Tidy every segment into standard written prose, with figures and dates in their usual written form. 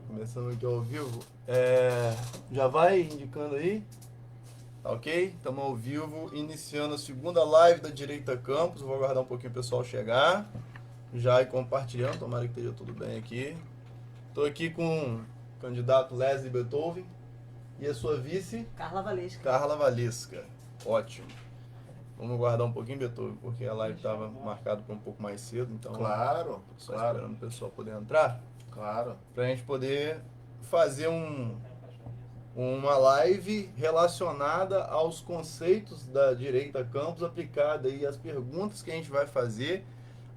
Começando aqui ao vivo. Já vai indicando aí, tá ok? Estamos ao vivo, iniciando a segunda live da Direita Campus. Vou aguardar um pouquinho o pessoal chegar. Já ir compartilhando, tomara que esteja tudo bem aqui. Estou aqui com o candidato Leslie Beethoven e a sua vice, Carla Valesca. Carla Valesca. Ótimo. Vamos aguardar um pouquinho, Beethoven, porque a live estava marcada para um pouco mais cedo, então Claro, só claro, esperando o pessoal poder entrar, claro. para a gente poder fazer uma live relacionada aos conceitos da Direita Campus aplicada aí às perguntas que a gente vai fazer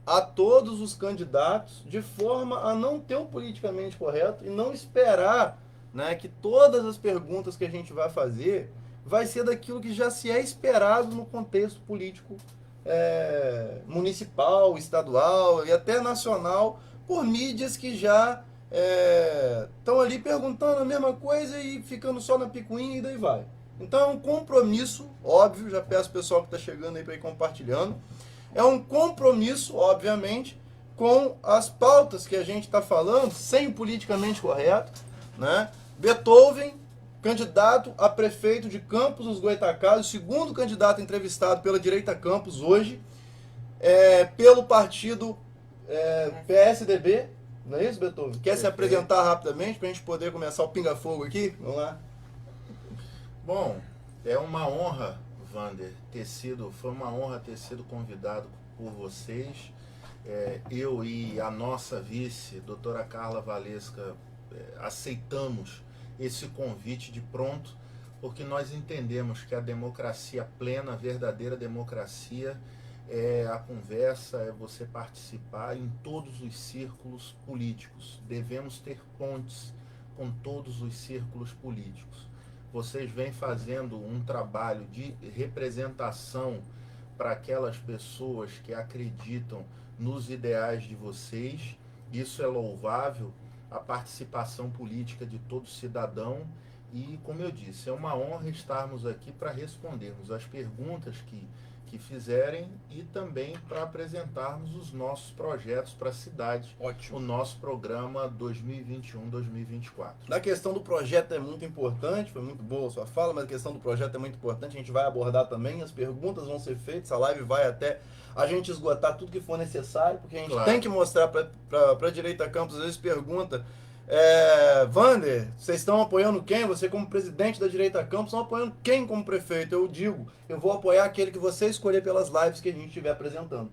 a todos os candidatos, de forma a não ter um politicamente correto e não esperar, né, que todas as perguntas que a gente vai fazer vai ser daquilo que já se é esperado no contexto político municipal, estadual e até nacional, por mídias que já estão ali perguntando a mesma coisa e ficando só na picuinha e daí vai. Então é um compromisso, óbvio, já peço ao pessoal que está chegando aí para ir compartilhando, é um compromisso, obviamente, com as pautas que a gente está falando, sem o politicamente correto, né? Beethoven, candidato a prefeito de Campos dos Goytacazes, o segundo candidato entrevistado pela Direita Campos hoje, pelo partido PSDB, não é isso, Beethoven? Quer se apresentar rapidamente para a gente poder começar o pinga-fogo aqui? Vamos lá. Bom, é uma honra, Vander, foi uma honra ter sido convidado por vocês. Eu e a nossa vice, doutora Carla Valesca, aceitamos esse convite de pronto, porque nós entendemos que a democracia plena, a verdadeira democracia, é a conversa, é você participar em todos os círculos políticos. Devemos ter pontes com todos os círculos políticos. Vocês vêm fazendo um trabalho de representação para aquelas pessoas que acreditam nos ideais de vocês. Isso é louvável, a participação política de todo cidadão. E, como eu disse, é uma honra estarmos aqui para respondermos as perguntas que fizerem e também para apresentarmos os nossos projetos para a cidade. Ótimo. O nosso programa 2021-2024. A questão do projeto é muito importante, foi muito boa a sua fala, mas a questão do projeto é muito importante, a gente vai abordar também, as perguntas vão ser feitas, a live vai até a gente esgotar tudo que for necessário, porque a gente tem que mostrar para a Direita Campos, às vezes pergunta, Vander, vocês estão apoiando quem? Você como presidente da Direita Campos, estão apoiando quem como prefeito? Eu digo, eu vou apoiar aquele que você escolher pelas lives que a gente estiver apresentando.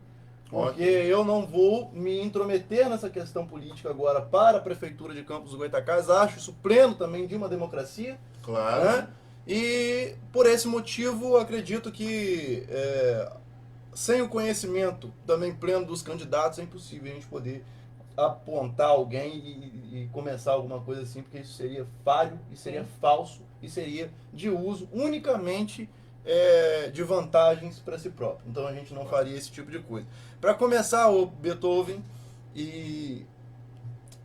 Porque eu não vou me intrometer nessa questão política agora para a Prefeitura de Campos do Goytacazes, acho isso pleno também de uma democracia. Claro. Né? E por esse motivo acredito que sem o conhecimento também pleno dos candidatos é impossível a gente poder apontar alguém e começar alguma coisa assim, porque isso seria falho, e seria falso, e seria de uso unicamente de vantagens para si próprio. Então a gente não faria esse tipo de coisa. Para começar, o Beethoven, e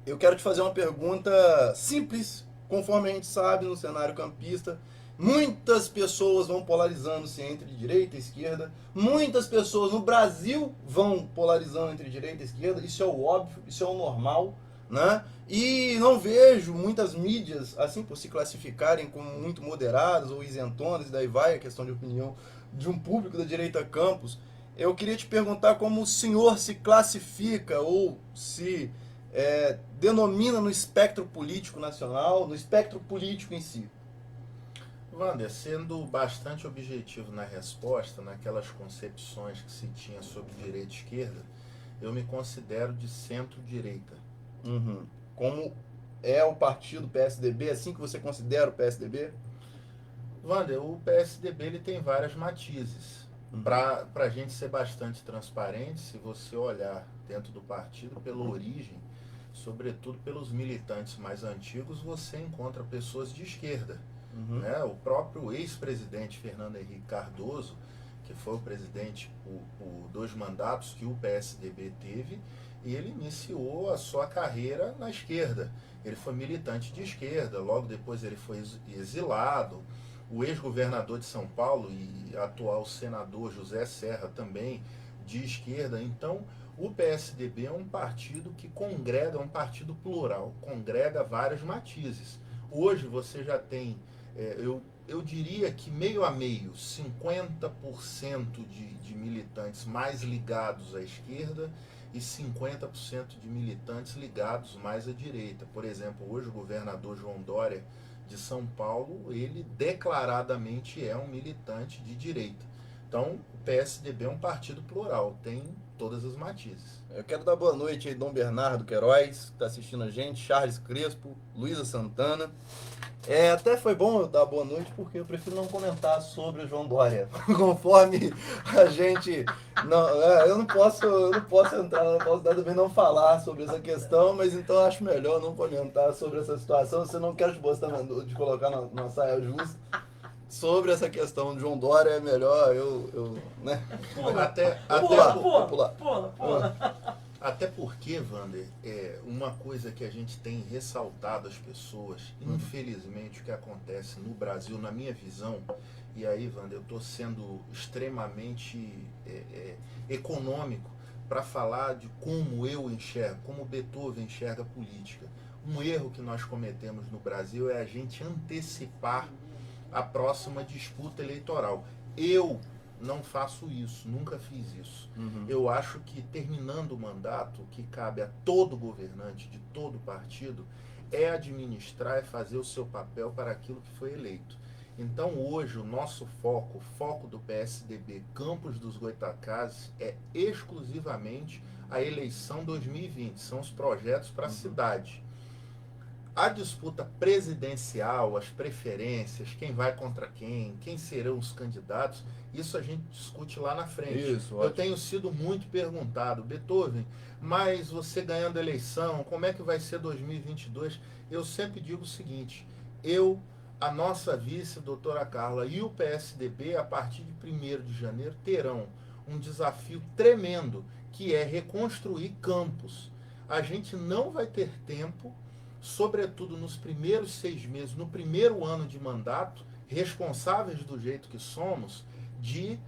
eu quero te fazer uma pergunta simples, conforme a gente sabe no cenário campista, muitas pessoas vão polarizando-se entre direita e esquerda, muitas pessoas no Brasil vão polarizando entre direita e esquerda, isso é o óbvio, isso é o normal, né? E não vejo muitas mídias, assim por se classificarem como muito moderadas ou isentonas, e daí vai a questão de opinião de um público da Direita Campus. Eu queria te perguntar como o senhor se classifica ou se denomina no espectro político nacional, no espectro político em si. Wander, sendo bastante objetivo na resposta, naquelas concepções que se tinha sobre direita e esquerda, eu me considero de centro-direita. Uhum. Como é o partido PSDB, assim que você considera o PSDB? Wander, o PSDB ele tem várias matizes. Uhum. Para a gente ser bastante transparente, se você olhar dentro do partido pela origem, sobretudo pelos militantes mais antigos, você encontra pessoas de esquerda. Uhum. Né? O próprio ex-presidente Fernando Henrique Cardoso, que foi o presidente por 2 mandatos que o PSDB teve, ele iniciou a sua carreira na esquerda. Ele foi militante de esquerda, logo depois ele foi exilado. O ex-governador de São Paulo e atual senador José Serra também de esquerda. Então, O PSDB é um partido que congrega, é um partido plural, congrega vários matizes. Hoje você já tem, eu diria que meio a meio, 50% de militantes mais ligados à esquerda e 50% de militantes ligados mais à direita. Por exemplo, hoje o governador João Dória de São Paulo, ele declaradamente é um militante de direita. Então, o PSDB é um partido plural, tem todas as matizes. Eu quero dar boa noite aí, Dom Bernardo Queiroz, que está assistindo a gente, Charles Crespo, Luísa Santana. Até foi bom eu dar boa noite, porque eu prefiro não comentar sobre o João Dória. Conforme a gente... eu não posso entrar, não posso também não falar sobre essa questão, mas então eu acho melhor não comentar sobre essa situação. Se eu não quero te colocar na saia justa sobre essa questão de João Dória, é melhor né? Até porque, Wander, uma coisa que a gente tem ressaltado às pessoas, infelizmente o que acontece no Brasil, na minha visão, e aí, Wander, eu estou sendo extremamente econômico para falar de como eu enxergo, como Beethoven enxerga a política. Um erro que nós cometemos no Brasil é a gente antecipar a próxima disputa eleitoral. Eu não faço isso, nunca fiz isso. Eu acho que terminando o mandato, o que cabe a todo governante de todo partido é administrar, é fazer o seu papel para aquilo que foi eleito. Então hoje o nosso foco, o foco do PSDB Campos dos Goytacazes é exclusivamente a eleição 2020, são os projetos para a cidade. A disputa presidencial, as preferências, quem vai contra quem serão os candidatos, isso a gente discute lá na frente. Isso, eu tenho sido muito perguntado, Beethoven, mas você ganhando a eleição, como é que vai ser 2022? Eu sempre digo o seguinte, a nossa vice, doutora Carla, e o PSDB, a partir de 1º de janeiro, terão um desafio tremendo, que é reconstruir Campos. A gente não vai ter tempo, sobretudo nos primeiros 6 meses, no primeiro ano de mandato, responsáveis do jeito que somos, de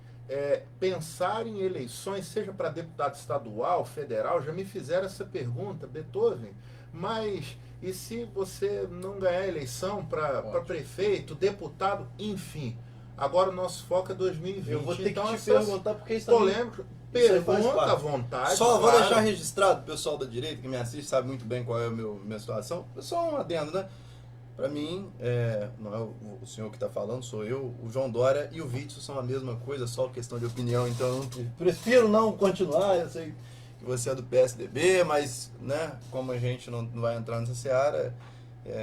pensar em eleições, seja para deputado estadual, federal. Já me fizeram essa pergunta, Beethoven, mas e se você não ganhar a eleição para prefeito, deputado, enfim. Agora o nosso foco é 2020. Eu vou ter então, que te perguntar, porque isso polêmico. Pergunta à vontade. Só vou deixar registrado, o pessoal da direita que me assiste sabe muito bem qual é a minha situação. Só um adendo, né? Para mim, não é o senhor que está falando, sou eu, o João Dória e o Vítor são a mesma coisa, só questão de opinião. Então eu prefiro não continuar. Eu sei que você é do PSDB, mas, né, como a gente não vai entrar nessa seara,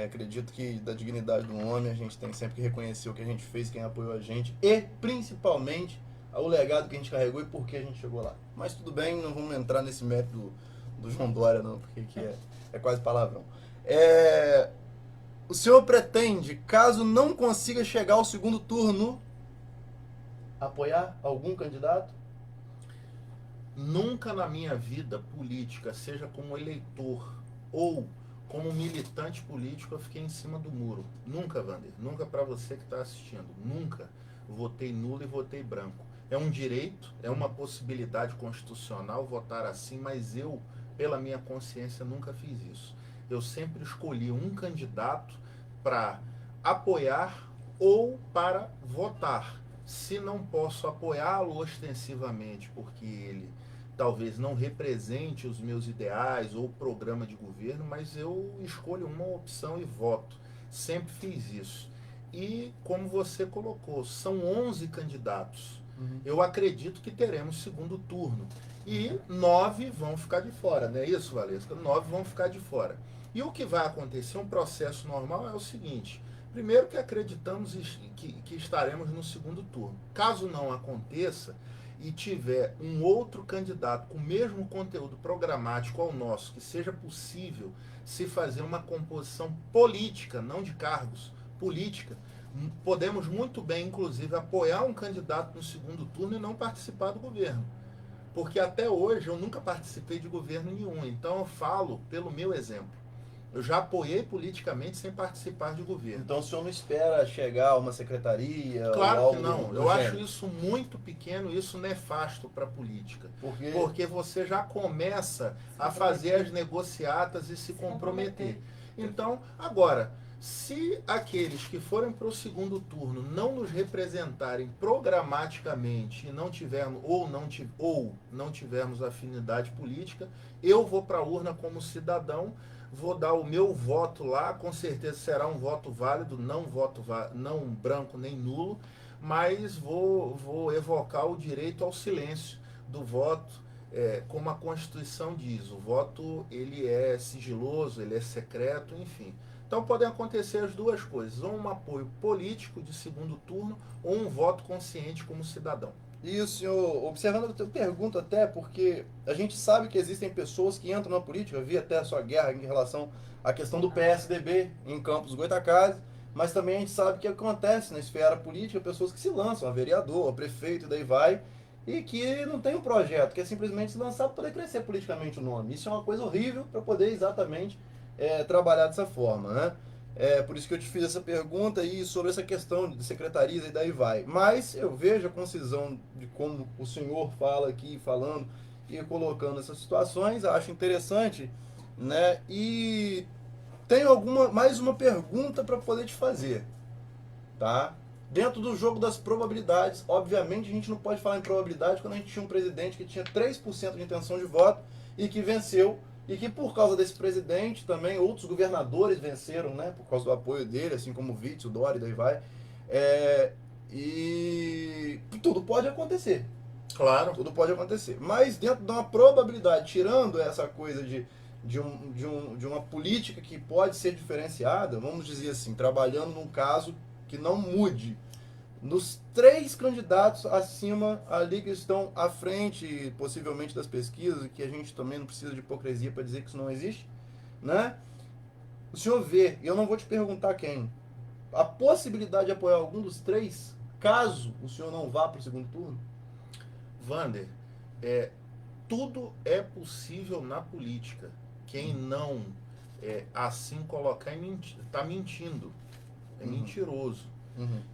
acredito que da dignidade do homem a gente tem sempre que reconhecer o que a gente fez, quem apoiou a gente e, principalmente, o legado que a gente carregou e por que a gente chegou lá. Mas tudo bem, não vamos entrar nesse método do João Dória, não, porque que é quase palavrão. O senhor pretende, caso não consiga chegar ao segundo turno, apoiar algum candidato? Nunca na minha vida política, seja como eleitor ou como militante político, eu fiquei em cima do muro. Nunca, Wander. Nunca, para você que está assistindo. Nunca votei nulo e votei branco. É um direito, é uma possibilidade constitucional votar assim, mas eu, pela minha consciência, nunca fiz isso. Eu sempre escolhi um candidato para apoiar ou para votar. Se não posso apoiá-lo ostensivamente, porque ele talvez não represente os meus ideais ou programa de governo, mas eu escolho uma opção e voto. Sempre fiz isso. E, como você colocou, são 11 candidatos. Eu acredito que teremos segundo turno. E 9 vão ficar de fora, não é isso, Valesca? 9 vão ficar de fora. E o que vai acontecer, um processo normal, é o seguinte. Primeiro que acreditamos que estaremos no segundo turno. Caso não aconteça e tiver um outro candidato com o mesmo conteúdo programático ao nosso, que seja possível se fazer uma composição política, não de cargos, política, podemos muito bem, inclusive, apoiar um candidato no segundo turno e não participar do governo. Porque até hoje eu nunca participei de governo nenhum, então eu falo pelo meu exemplo. Eu já apoiei politicamente sem participar de governo. Então o senhor não espera chegar a uma secretaria? Claro ou que algo não. do Eu acho gênero? isso muito pequeno, isso nefasto para a política. Porque Porque você já começa a fazer as negociatas e se comprometer. Então, agora, se aqueles que forem para o segundo turno não nos representarem programaticamente e não tivermos ou não tivermos afinidade política, eu vou para a urna como cidadão, vou dar o meu voto lá, com certeza será um voto válido, não branco nem nulo, mas vou evocar o direito ao silêncio do voto, como a Constituição diz. O voto ele é sigiloso, ele é secreto, enfim. Então podem acontecer as duas coisas, ou um apoio político de segundo turno, ou um voto consciente como cidadão. E o senhor, observando, eu pergunto até porque a gente sabe que existem pessoas que entram na política, eu vi até a sua guerra em relação à questão do PSDB em Campos Goytacazes, mas também a gente sabe que acontece na esfera política pessoas que se lançam a vereador, a prefeito e daí vai, e que não tem um projeto, que é simplesmente se lançar para poder crescer politicamente o nome. Isso é uma coisa horrível para poder exatamente trabalhar dessa forma, né? É por isso que eu te fiz essa pergunta e sobre essa questão de secretarias e daí vai. Mas eu vejo a concisão de como o senhor fala aqui, falando e colocando essas situações, acho interessante, né? E tenho mais uma pergunta para poder te fazer, tá? Dentro do jogo das probabilidades, obviamente a gente não pode falar em probabilidade quando a gente tinha um presidente que tinha 3% de intenção de voto e que venceu, e que por causa desse presidente também outros governadores venceram, né, por causa do apoio dele, assim como o Witzel, o Dória, daí vai. E tudo pode acontecer. Claro. Tudo pode acontecer. Mas dentro de uma probabilidade, tirando essa coisa de uma política que pode ser diferenciada, vamos dizer assim, trabalhando num caso que não mude. Nos 3 candidatos acima ali que estão à frente, possivelmente, das pesquisas, que a gente também não precisa de hipocrisia para dizer que isso não existe, né? O senhor vê, e eu não vou te perguntar quem, a possibilidade de apoiar algum dos 3, caso o senhor não vá para o segundo turno? Vander, tudo é possível na política. Quem não assim colocar está mentindo, é mentiroso.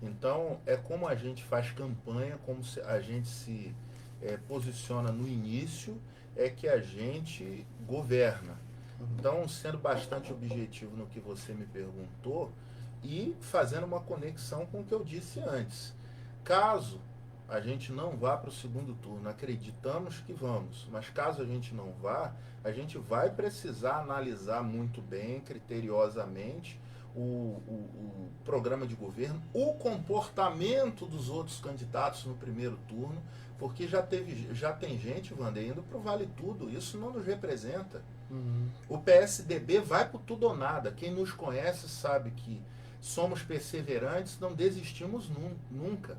Então, é como a gente faz campanha, como a gente se posiciona no início, é que a gente governa. Então, sendo bastante objetivo no que você me perguntou e fazendo uma conexão com o que eu disse antes. Caso a gente não vá para o segundo turno, acreditamos que vamos, mas caso a gente não vá, a gente vai precisar analisar muito bem, criteriosamente, o programa de governo, o comportamento dos outros candidatos no primeiro turno, porque já tem gente, Wander, indo para o Vale Tudo, isso não nos representa. O PSDB vai para tudo ou nada. Quem nos conhece sabe que somos perseverantes, não desistimos nunca,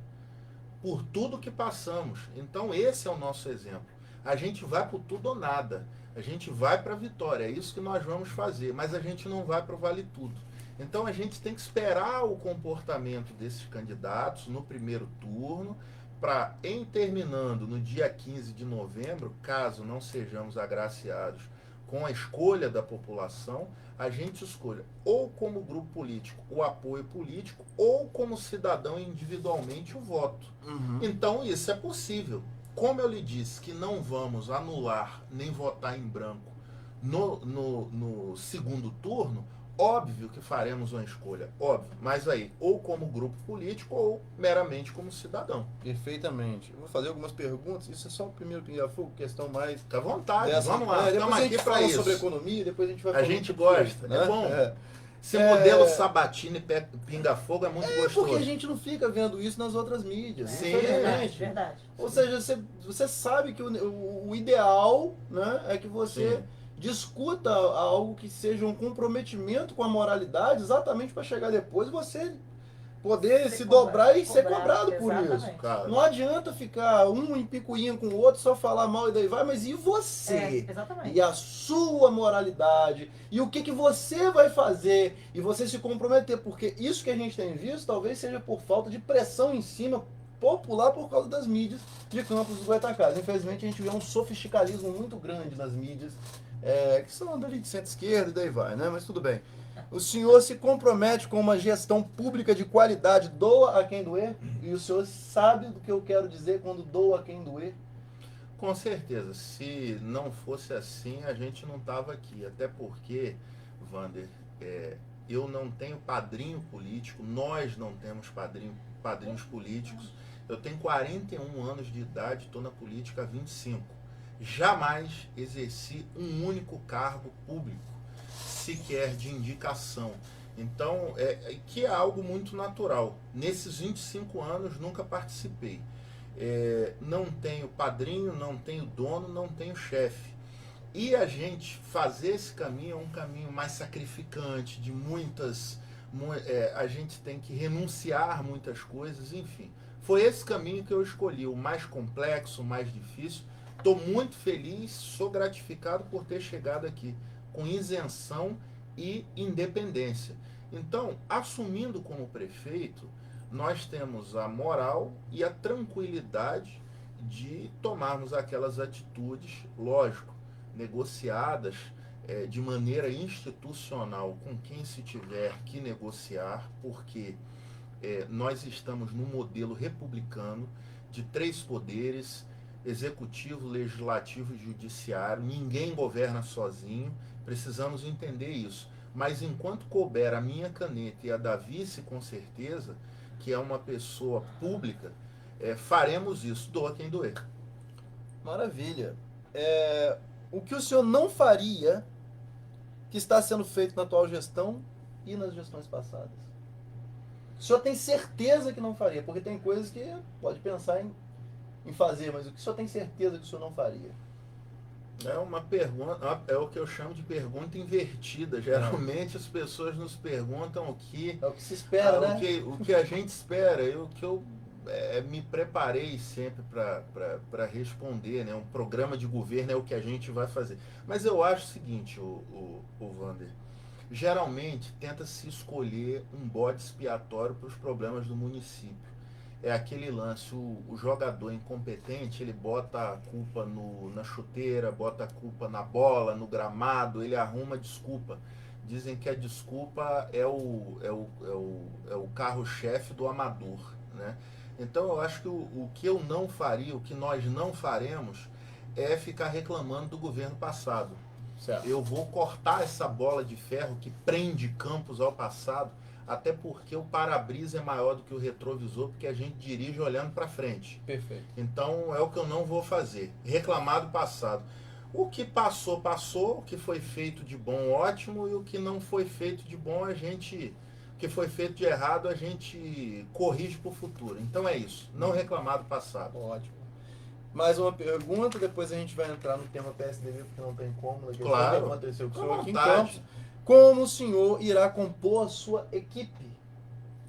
por tudo que passamos. Então esse é o nosso exemplo. A gente vai para tudo ou nada, a gente vai para a vitória, é isso que nós vamos fazer, mas a gente não vai para o Vale Tudo. Então a gente tem que esperar o comportamento desses candidatos no primeiro turno, para, em terminando no dia 15 de novembro, caso não sejamos agraciados com a escolha da população, a gente escolha ou como grupo político o apoio político, ou como cidadão individualmente o voto. Então isso é possível. Como eu lhe disse que não vamos anular nem votar em branco no segundo turno, óbvio que faremos uma escolha, óbvio, mas aí, ou como grupo político, ou meramente como cidadão. Perfeitamente. Eu vou fazer algumas perguntas, isso é só o primeiro pinga-fogo, questão mais... Fica à vontade, dessa... vamos lá, depois estamos a gente aqui para fala isso. sobre economia, depois a gente vai A falar gente sobre gosta, isso, né? é bom. Esse modelo Sabatini pinga-fogo é muito gostoso. Porque a gente não fica vendo isso nas outras mídias. Sim, verdade. Ou seja, você sabe que o ideal, né, é que você discuta algo que seja um comprometimento com a moralidade, exatamente para chegar depois e você poder se dobrar e ser cobrado por isso. Cara. Não adianta ficar um em picuinha com o outro, só falar mal e daí vai, mas e você? Exatamente. E a sua moralidade? E o que você vai fazer? E você se comprometer, porque isso que a gente tem visto talvez seja por falta de pressão em cima popular por causa das mídias de Campos dos Goytacazes. Infelizmente a gente vê um sofisticalismo muito grande nas mídias que são ali de centro-esquerda e daí vai, né? Mas tudo bem. O senhor se compromete com uma gestão pública de qualidade, doa a quem doer? E o senhor sabe do que eu quero dizer quando doa a quem doer? Com certeza, se não fosse assim, a gente não estava aqui. Até porque, Vander, eu não tenho padrinho político, nós não temos padrinhos políticos. Eu tenho 41 anos de idade, estou na política há 25. Jamais exerci um único cargo público, sequer de indicação. Então, que é algo muito natural. Nesses 25 anos, nunca participei. Não tenho padrinho, não tenho dono, não tenho chefe. E a gente fazer esse caminho é um caminho mais sacrificante, de muitas. A gente tem que renunciar muitas coisas, enfim. Foi esse caminho que eu escolhi, o mais complexo, o mais difícil. Estou muito feliz, sou gratificado por ter chegado aqui com isenção e independência. Então, assumindo como prefeito, nós temos a moral e a tranquilidade de tomarmos aquelas atitudes, lógico, negociadas de maneira institucional com quem se tiver que negociar, porque nós estamos no modelo republicano de 3 poderes, executivo, legislativo e judiciário, ninguém governa sozinho, precisamos entender isso. Mas enquanto couber a minha caneta e a da vice, com certeza, que é uma pessoa pública, faremos isso, doa quem doer. Maravilha. O que o senhor não faria que está sendo feito na atual gestão e nas gestões passadas? O senhor tem certeza que não faria? Porque tem coisas que pode pensar em fazer, mas o que o senhor tem certeza que o senhor não faria? É uma pergunta, é o que eu chamo de pergunta invertida. Geralmente as pessoas nos perguntam o que... É o que se espera, né? O que a gente espera, o que eu me preparei sempre para responder, né? Um programa de governo é o que a gente vai fazer. Mas eu acho o seguinte, o Vander, geralmente tenta-se escolher um bode expiatório para os problemas do município. É aquele lance, o jogador incompetente, ele bota a culpa na chuteira, bota a culpa na bola, no gramado, ele arruma desculpa. Dizem que a desculpa é o carro-chefe do amador, né? Então eu acho que o que eu não faria, o que nós não faremos, é ficar reclamando do governo passado. Certo. Eu vou cortar essa bola de ferro que prende Campos ao passado, até porque o para-brisa é maior do que o retrovisor, porque a gente dirige olhando para frente. Perfeito. Então é o que eu não vou fazer, reclamar do passado. O que passou, passou, o que foi feito de bom, ótimo, e o que não foi feito de bom, o que foi feito de errado, a gente corrige para o futuro. Então é isso, não reclamar do passado. Ótimo. Mais uma pergunta, depois a gente vai entrar no tema PSDB, porque não tem como. Claro. Aconteceu com o Com senhor aqui em vontade. Campos. Como o senhor irá compor a sua equipe?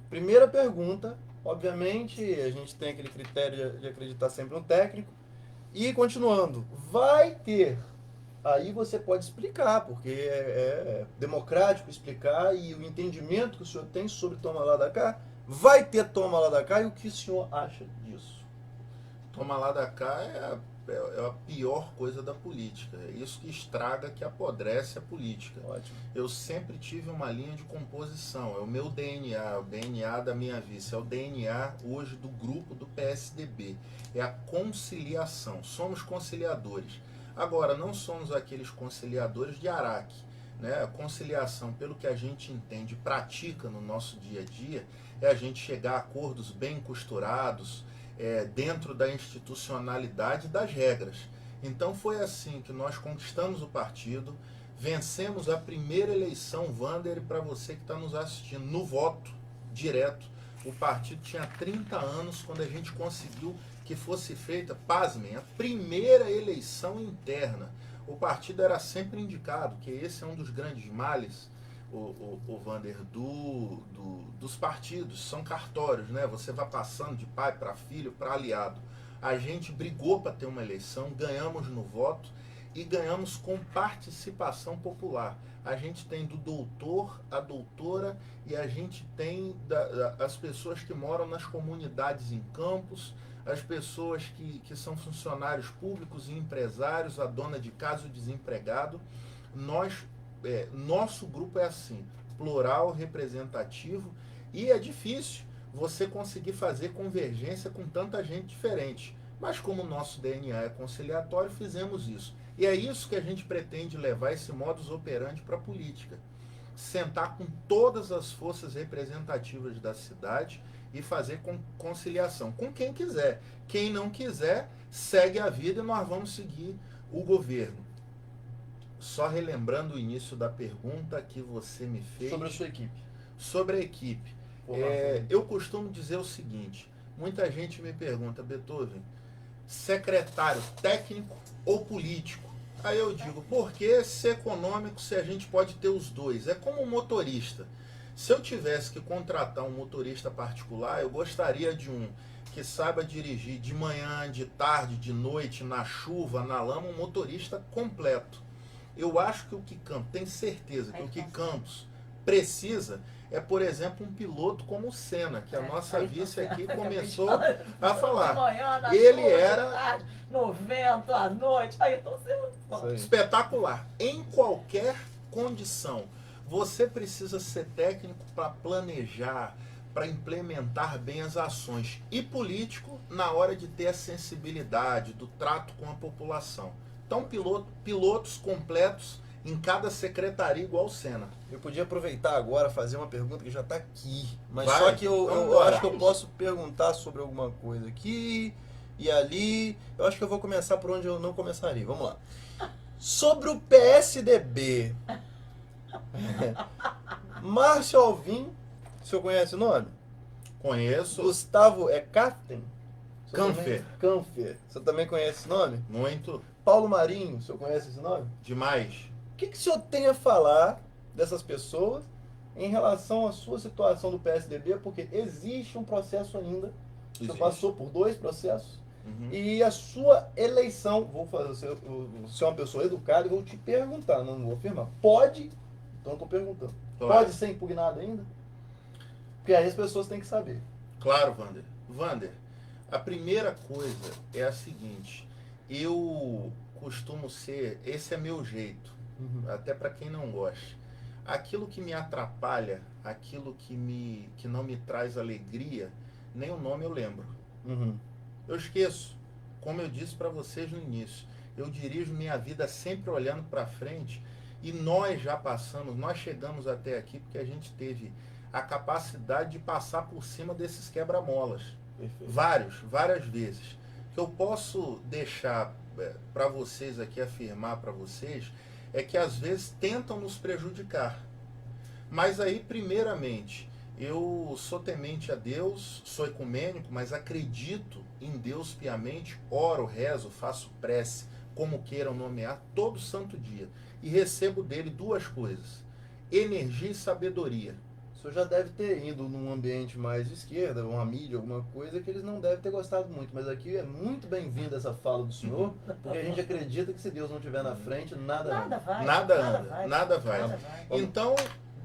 Primeira pergunta, obviamente, a gente tem aquele critério de acreditar sempre no técnico. E continuando, vai ter, aí você pode explicar, porque é democrático explicar, e o entendimento que o senhor tem sobre toma lá da cá, vai ter toma lá da cá, e o que o senhor acha disso? Toma lá da cá é a pior coisa da política. É isso que estraga, que apodrece a política. Ótimo. Eu sempre tive uma linha de composição. É o meu DNA, o DNA da minha vice. É o DNA hoje do grupo do PSDB. É a conciliação. Somos conciliadores. Agora, não somos aqueles conciliadores de Araque. Né? A conciliação, pelo que a gente entende e pratica no nosso dia a dia, é a gente chegar a acordos bem costurados, dentro da institucionalidade das regras. Então foi assim que nós conquistamos o partido, vencemos a primeira eleição, Vander, para você que está nos assistindo, no voto direto. O partido tinha 30 anos quando a gente conseguiu que fosse feita, pasmem, a primeira eleição interna. O partido era sempre indicado, que esse é um dos grandes males, o Vander, dos partidos, são cartórios, né? Você vai passando de pai para filho, para aliado. A gente brigou para ter uma eleição, ganhamos no voto e ganhamos com participação popular. A gente tem do doutor, a doutora, e a gente tem as pessoas que moram nas comunidades em Campos, as pessoas que são funcionários públicos e empresários, a dona de casa, o desempregado. Nosso grupo é assim, plural, representativo, e é difícil você conseguir fazer convergência com tanta gente diferente. Mas como o nosso DNA é conciliatório, fizemos isso. E é isso que a gente pretende levar esse modus operandi para a política. Sentar com todas as forças representativas da cidade e fazer conciliação com quem quiser. Quem não quiser, segue a vida e nós vamos seguir o governo. Só relembrando o início da pergunta que você me fez. Sobre a sua equipe. Sobre a equipe. Eu costumo dizer o seguinte, muita gente me pergunta, Beethoven, secretário técnico ou político? Aí eu digo, por que ser econômico se a gente pode ter os dois? É como um motorista. Se eu tivesse que contratar um motorista particular, eu gostaria de um que saiba dirigir de manhã, de tarde, de noite, na chuva, na lama, um motorista completo. Eu acho que o que Campos, tenho certeza que o que Campos precisa é, por exemplo, um piloto como o Senna, que a nossa vice aqui começou a falar. Ele era no vento, à noite, aí você espetacular. Em qualquer condição, você precisa ser técnico para planejar, para implementar bem as ações, e político na hora de ter a sensibilidade do trato com a população. Então, pilotos completos em cada secretaria igual o Senna. Eu podia aproveitar agora, fazer uma pergunta que já está aqui, mas Vai, só que eu acho que eu posso perguntar sobre alguma coisa aqui e ali. Eu acho que eu vou começar por onde eu não começaria. Vamos lá. Sobre o PSDB. Márcio Alvim, o senhor conhece o nome? Conheço. Gustavo Katten? Canfer. Canfer. Você também conhece esse nome? Muito. Paulo Marinho, o senhor conhece esse nome? Demais. O que o senhor tem a falar dessas pessoas em relação à sua situação do PSDB? Porque existe um processo ainda. O senhor passou por 2 processos. Uhum. E a sua eleição, vou fazer, você é uma pessoa educada e vou te perguntar, não vou afirmar. Pode, então estou perguntando, Claro. Pode ser impugnado ainda? Porque aí as pessoas têm que saber. Claro, Wander. Wander, a primeira coisa é a seguinte, eu costumo ser, esse é meu jeito, até para quem não gosta. Aquilo que me atrapalha, aquilo que não me traz alegria, nem o nome eu lembro. Eu esqueço, como eu disse para vocês no início, eu dirijo minha vida sempre olhando para frente, e nós já passamos, nós chegamos até aqui porque a gente teve a capacidade de passar por cima desses quebra-molas. Várias vezes. O que eu posso deixar para vocês aqui, afirmar para vocês, é que às vezes tentam nos prejudicar. Mas aí, primeiramente, eu sou temente a Deus, sou ecumênico, mas acredito em Deus piamente, oro, rezo, faço prece, como queiram nomear, todo santo dia. E recebo dele 2 coisas, energia e sabedoria. O senhor já deve ter ido num ambiente mais de esquerda, uma mídia, alguma coisa que eles não devem ter gostado muito. Mas aqui é muito bem-vinda essa fala do senhor, porque a gente acredita que se Deus não estiver na frente, nada anda. Nada vai. Então,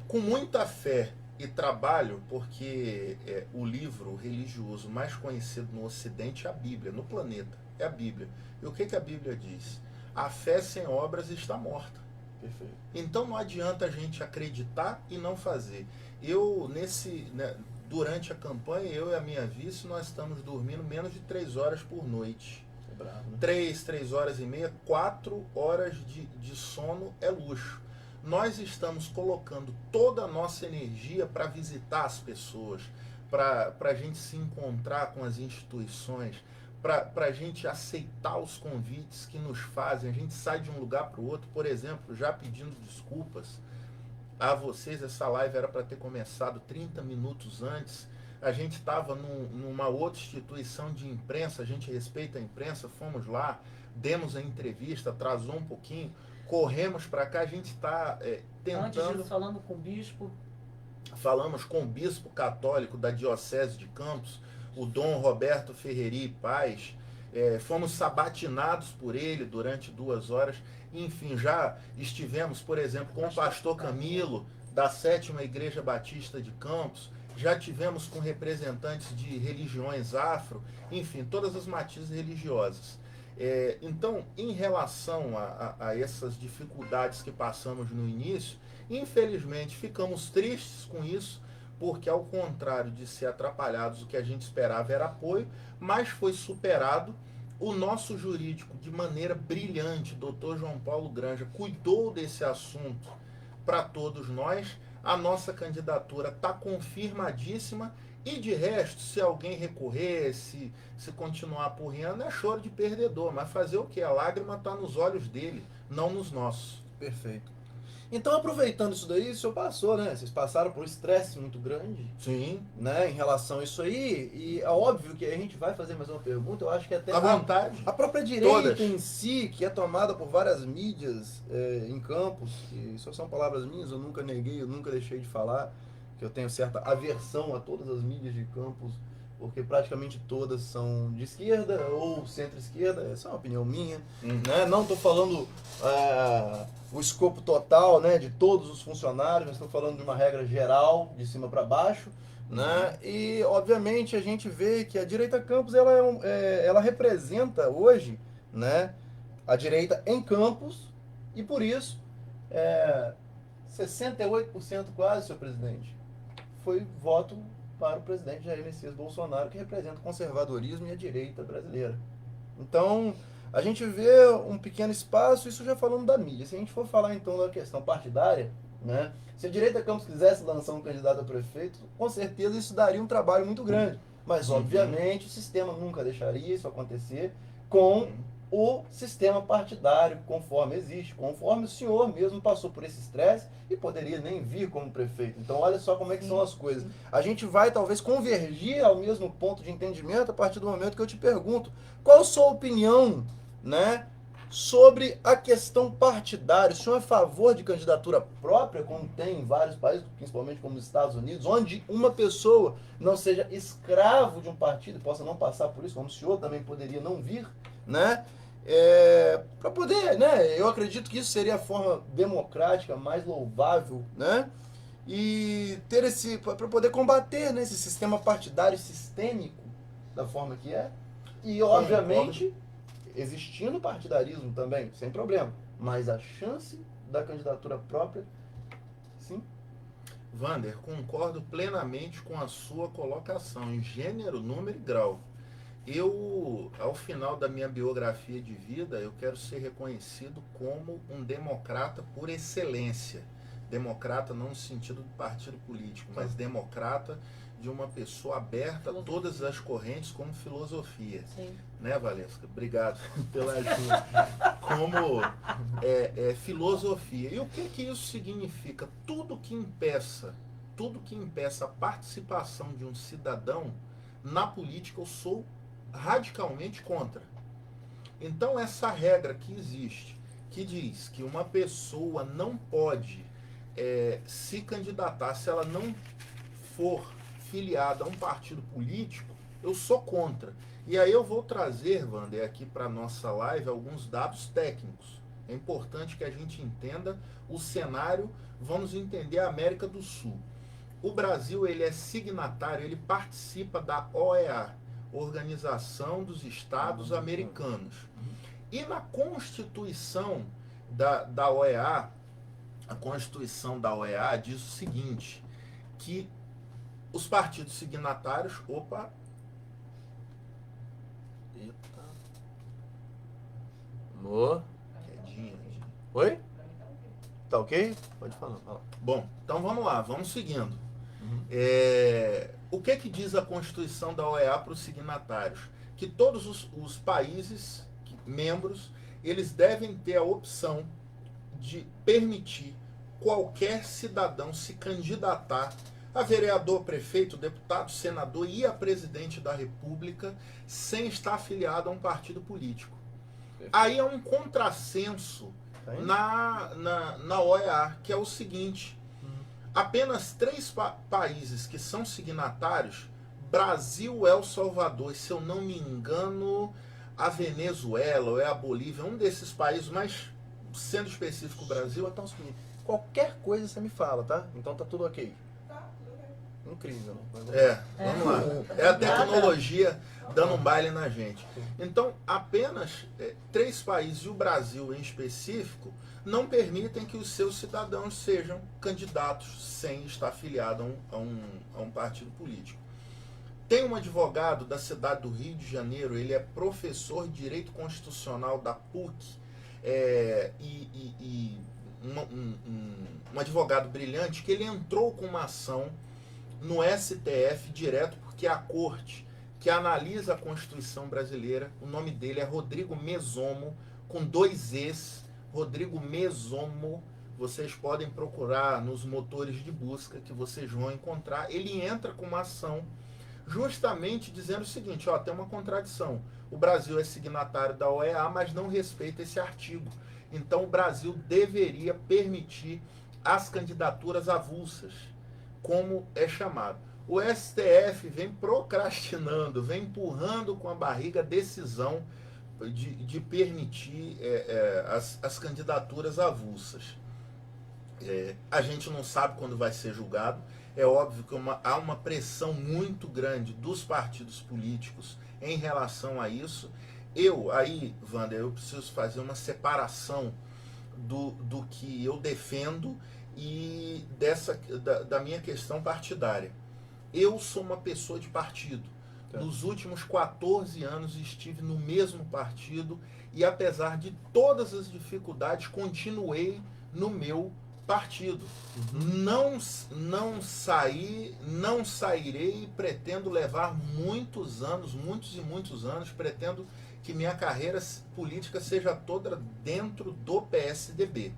com muita fé e trabalho, porque o livro religioso mais conhecido no Ocidente é a Bíblia, no planeta, é a Bíblia. E o que a Bíblia diz? A fé sem obras está morta. Perfeito. Então não adianta a gente acreditar e não fazer. Durante a campanha, eu e a minha vice, nós estamos dormindo menos de 3 horas por noite. É bravo, né? 3 horas e meia, 4 horas de sono é luxo. Nós estamos colocando toda a nossa energia para visitar as pessoas, para a gente se encontrar com as instituições, para a gente aceitar os convites que nos fazem. A gente sai de um lugar para o outro, por exemplo, já pedindo desculpas a vocês. Essa live era para ter começado 30 minutos antes. A gente estava numa outra instituição de imprensa, a gente respeita a imprensa, fomos lá, demos a entrevista, atrasou um pouquinho, corremos para cá, a gente está tentando... Antes disso, falando com o bispo. Falamos com o bispo católico da Diocese de Campos, o Dom Roberto Ferreri Paz, fomos sabatinados por ele durante 2 horas, enfim, já estivemos, por exemplo, com o pastor Camilo, da 7ª Igreja Batista de Campos, já tivemos com representantes de religiões afro, enfim, todas as matizes religiosas. Então, em relação a essas dificuldades que passamos no início, infelizmente ficamos tristes com isso, porque ao contrário de ser atrapalhados, o que a gente esperava era apoio, mas foi superado. O nosso jurídico, de maneira brilhante, Dr. João Paulo Granja, cuidou desse assunto para todos nós. A nossa candidatura está confirmadíssima. E de resto, se alguém recorrer, se continuar apurriando, é choro de perdedor. Mas fazer o quê? A lágrima está nos olhos dele, não nos nossos. Perfeito. Então, aproveitando isso daí, o senhor passou, né? Vocês passaram por um estresse muito grande, Sim. né? Em relação a isso aí. E é óbvio que a gente vai fazer mais uma pergunta. Eu acho que até À vontade. a própria direita Todas. em si, que é tomada por várias mídias em Campos, que só são palavras minhas, eu nunca neguei, eu nunca deixei de falar, que eu tenho certa aversão a todas as mídias de Campos, porque praticamente todas são de esquerda ou centro-esquerda. Essa é uma opinião minha, né? Não estou falando o escopo total, né, de todos os funcionários, mas estou falando de uma regra geral, de cima para baixo, né? E obviamente a gente vê que a direita Campos ela representa hoje, né, a direita em Campos, e por isso 68% quase, senhor presidente, foi voto para o presidente Jair Messias Bolsonaro, que representa o conservadorismo e a direita brasileira. Então, a gente vê um pequeno espaço, isso já falando da mídia. Se a gente for falar então da questão partidária, né? Se a direita Campos quisesse lançar um candidato a prefeito, com certeza isso daria um trabalho muito grande. Mas, obviamente, o sistema nunca deixaria isso acontecer com o sistema partidário, conforme existe, conforme o senhor mesmo passou por esse estresse e poderia nem vir como prefeito. Então, olha só como é que são as coisas. A gente vai, talvez, convergir ao mesmo ponto de entendimento a partir do momento que eu te pergunto qual a sua opinião, né, sobre a questão partidária. O senhor é a favor de candidatura própria, como tem em vários países, principalmente como nos Estados Unidos, onde uma pessoa não seja escravo de um partido, possa não passar por isso, como o senhor também poderia não vir, né? Para poder, né? Eu acredito que isso seria a forma democrática mais louvável, né? E ter para poder combater, né, esse sistema partidário sistêmico da forma que é. E obviamente existindo partidarismo também, sem problema, mas a chance da candidatura própria, sim. Wander, concordo plenamente com a sua colocação em gênero, número e grau. Eu, ao final da minha biografia de vida, eu quero ser reconhecido como um democrata por excelência. Democrata não no sentido do partido político, mas democrata de uma pessoa aberta a todas as correntes como filosofia. Sim. Né, Valesca? Obrigado pela ajuda. Como filosofia. E o que isso significa? Tudo que impeça a participação de um cidadão na política, eu sou radicalmente contra. Então, essa regra que existe, que diz que uma pessoa não pode se candidatar se ela não for filiada a um partido político, eu sou contra. E aí eu vou trazer, Wander, aqui para a nossa live alguns dados técnicos. É importante que a gente entenda o cenário, vamos entender a América do Sul. O Brasil, ele é signatário, ele participa da OEA, Organização dos Estados Americanos. E na Constituição da OEA, a Constituição da OEA diz o seguinte, que os partidos signatários... Opa! Eita. Amor. Quedinha. Oi? Tá ok? Pode falar. Bom, então vamos lá, vamos seguindo. O que diz a Constituição da OEA para os signatários? Que todos os países membros, eles devem ter a opção de permitir qualquer cidadão se candidatar a vereador, prefeito, deputado, senador e a presidente da República sem estar afiliado a um partido político. Perfeito. Aí é um contrassenso na OEA, que é o seguinte, apenas 3 países que são signatários, Brasil, El Salvador, e se eu não me engano, a Venezuela ou a Bolívia, um desses países, mas sendo específico o Brasil. Então, qualquer coisa você me fala, tá? Então tá tudo ok. Incrível, né? Vamos lá. É a tecnologia dando um baile na gente. Então, apenas 3 países, e o Brasil em específico, não permitem que os seus cidadãos sejam candidatos sem estar afiliado a um partido político. Tem um advogado da cidade do Rio de Janeiro, ele é professor de Direito Constitucional da PUC, um advogado brilhante, que ele entrou com uma ação no STF direto, porque a corte que analisa a Constituição brasileira, o nome dele é Rodrigo Mesomo, com 2 Es, Rodrigo Mesomo, vocês podem procurar nos motores de busca que vocês vão encontrar. Ele entra com uma ação justamente dizendo o seguinte, tem uma contradição. O Brasil é signatário da OEA, mas não respeita esse artigo. Então o Brasil deveria permitir as candidaturas avulsas, como é chamado. O STF vem procrastinando, vem empurrando com a barriga a decisão de permitir as candidaturas avulsas. A gente não sabe quando vai ser julgado. É óbvio que há uma pressão muito grande dos partidos políticos em relação a isso. Wander, eu preciso fazer uma separação do que eu defendo e da minha questão partidária. Eu sou uma pessoa de partido. Nos últimos 14 anos estive no mesmo partido e, apesar de todas as dificuldades, continuei no meu partido. Não sairei e pretendo levar muitos e muitos anos, pretendo que minha carreira política seja toda dentro do PSDB.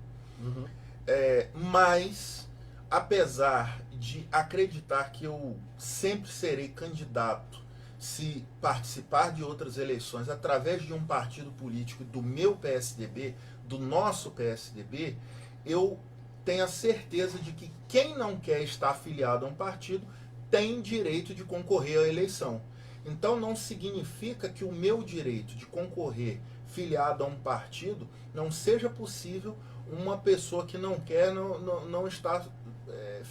Mas, apesar de acreditar que eu sempre serei candidato se participar de outras eleições através de um partido político do meu PSDB, do nosso PSDB, eu tenho a certeza de que quem não quer estar afiliado a um partido tem direito de concorrer à eleição. Então não significa que o meu direito de concorrer filiado a um partido não seja possível uma pessoa que não quer não estar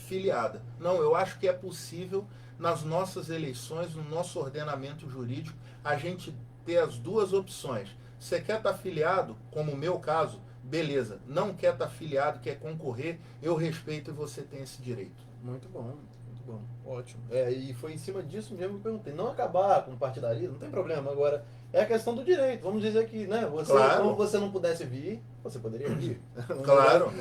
filiada. Não, eu acho que é possível nas nossas eleições, no nosso ordenamento jurídico, a gente ter as 2 opções. Você quer estar filiado, como o meu caso, beleza. Não quer estar filiado, quer concorrer, eu respeito e você tem esse direito. Muito bom, ótimo. E foi em cima disso mesmo que eu perguntei. Não acabar com o partidarismo, não tem problema. Agora, é a questão do direito. Vamos dizer que, né, como você não pudesse vir, você poderia vir. Claro.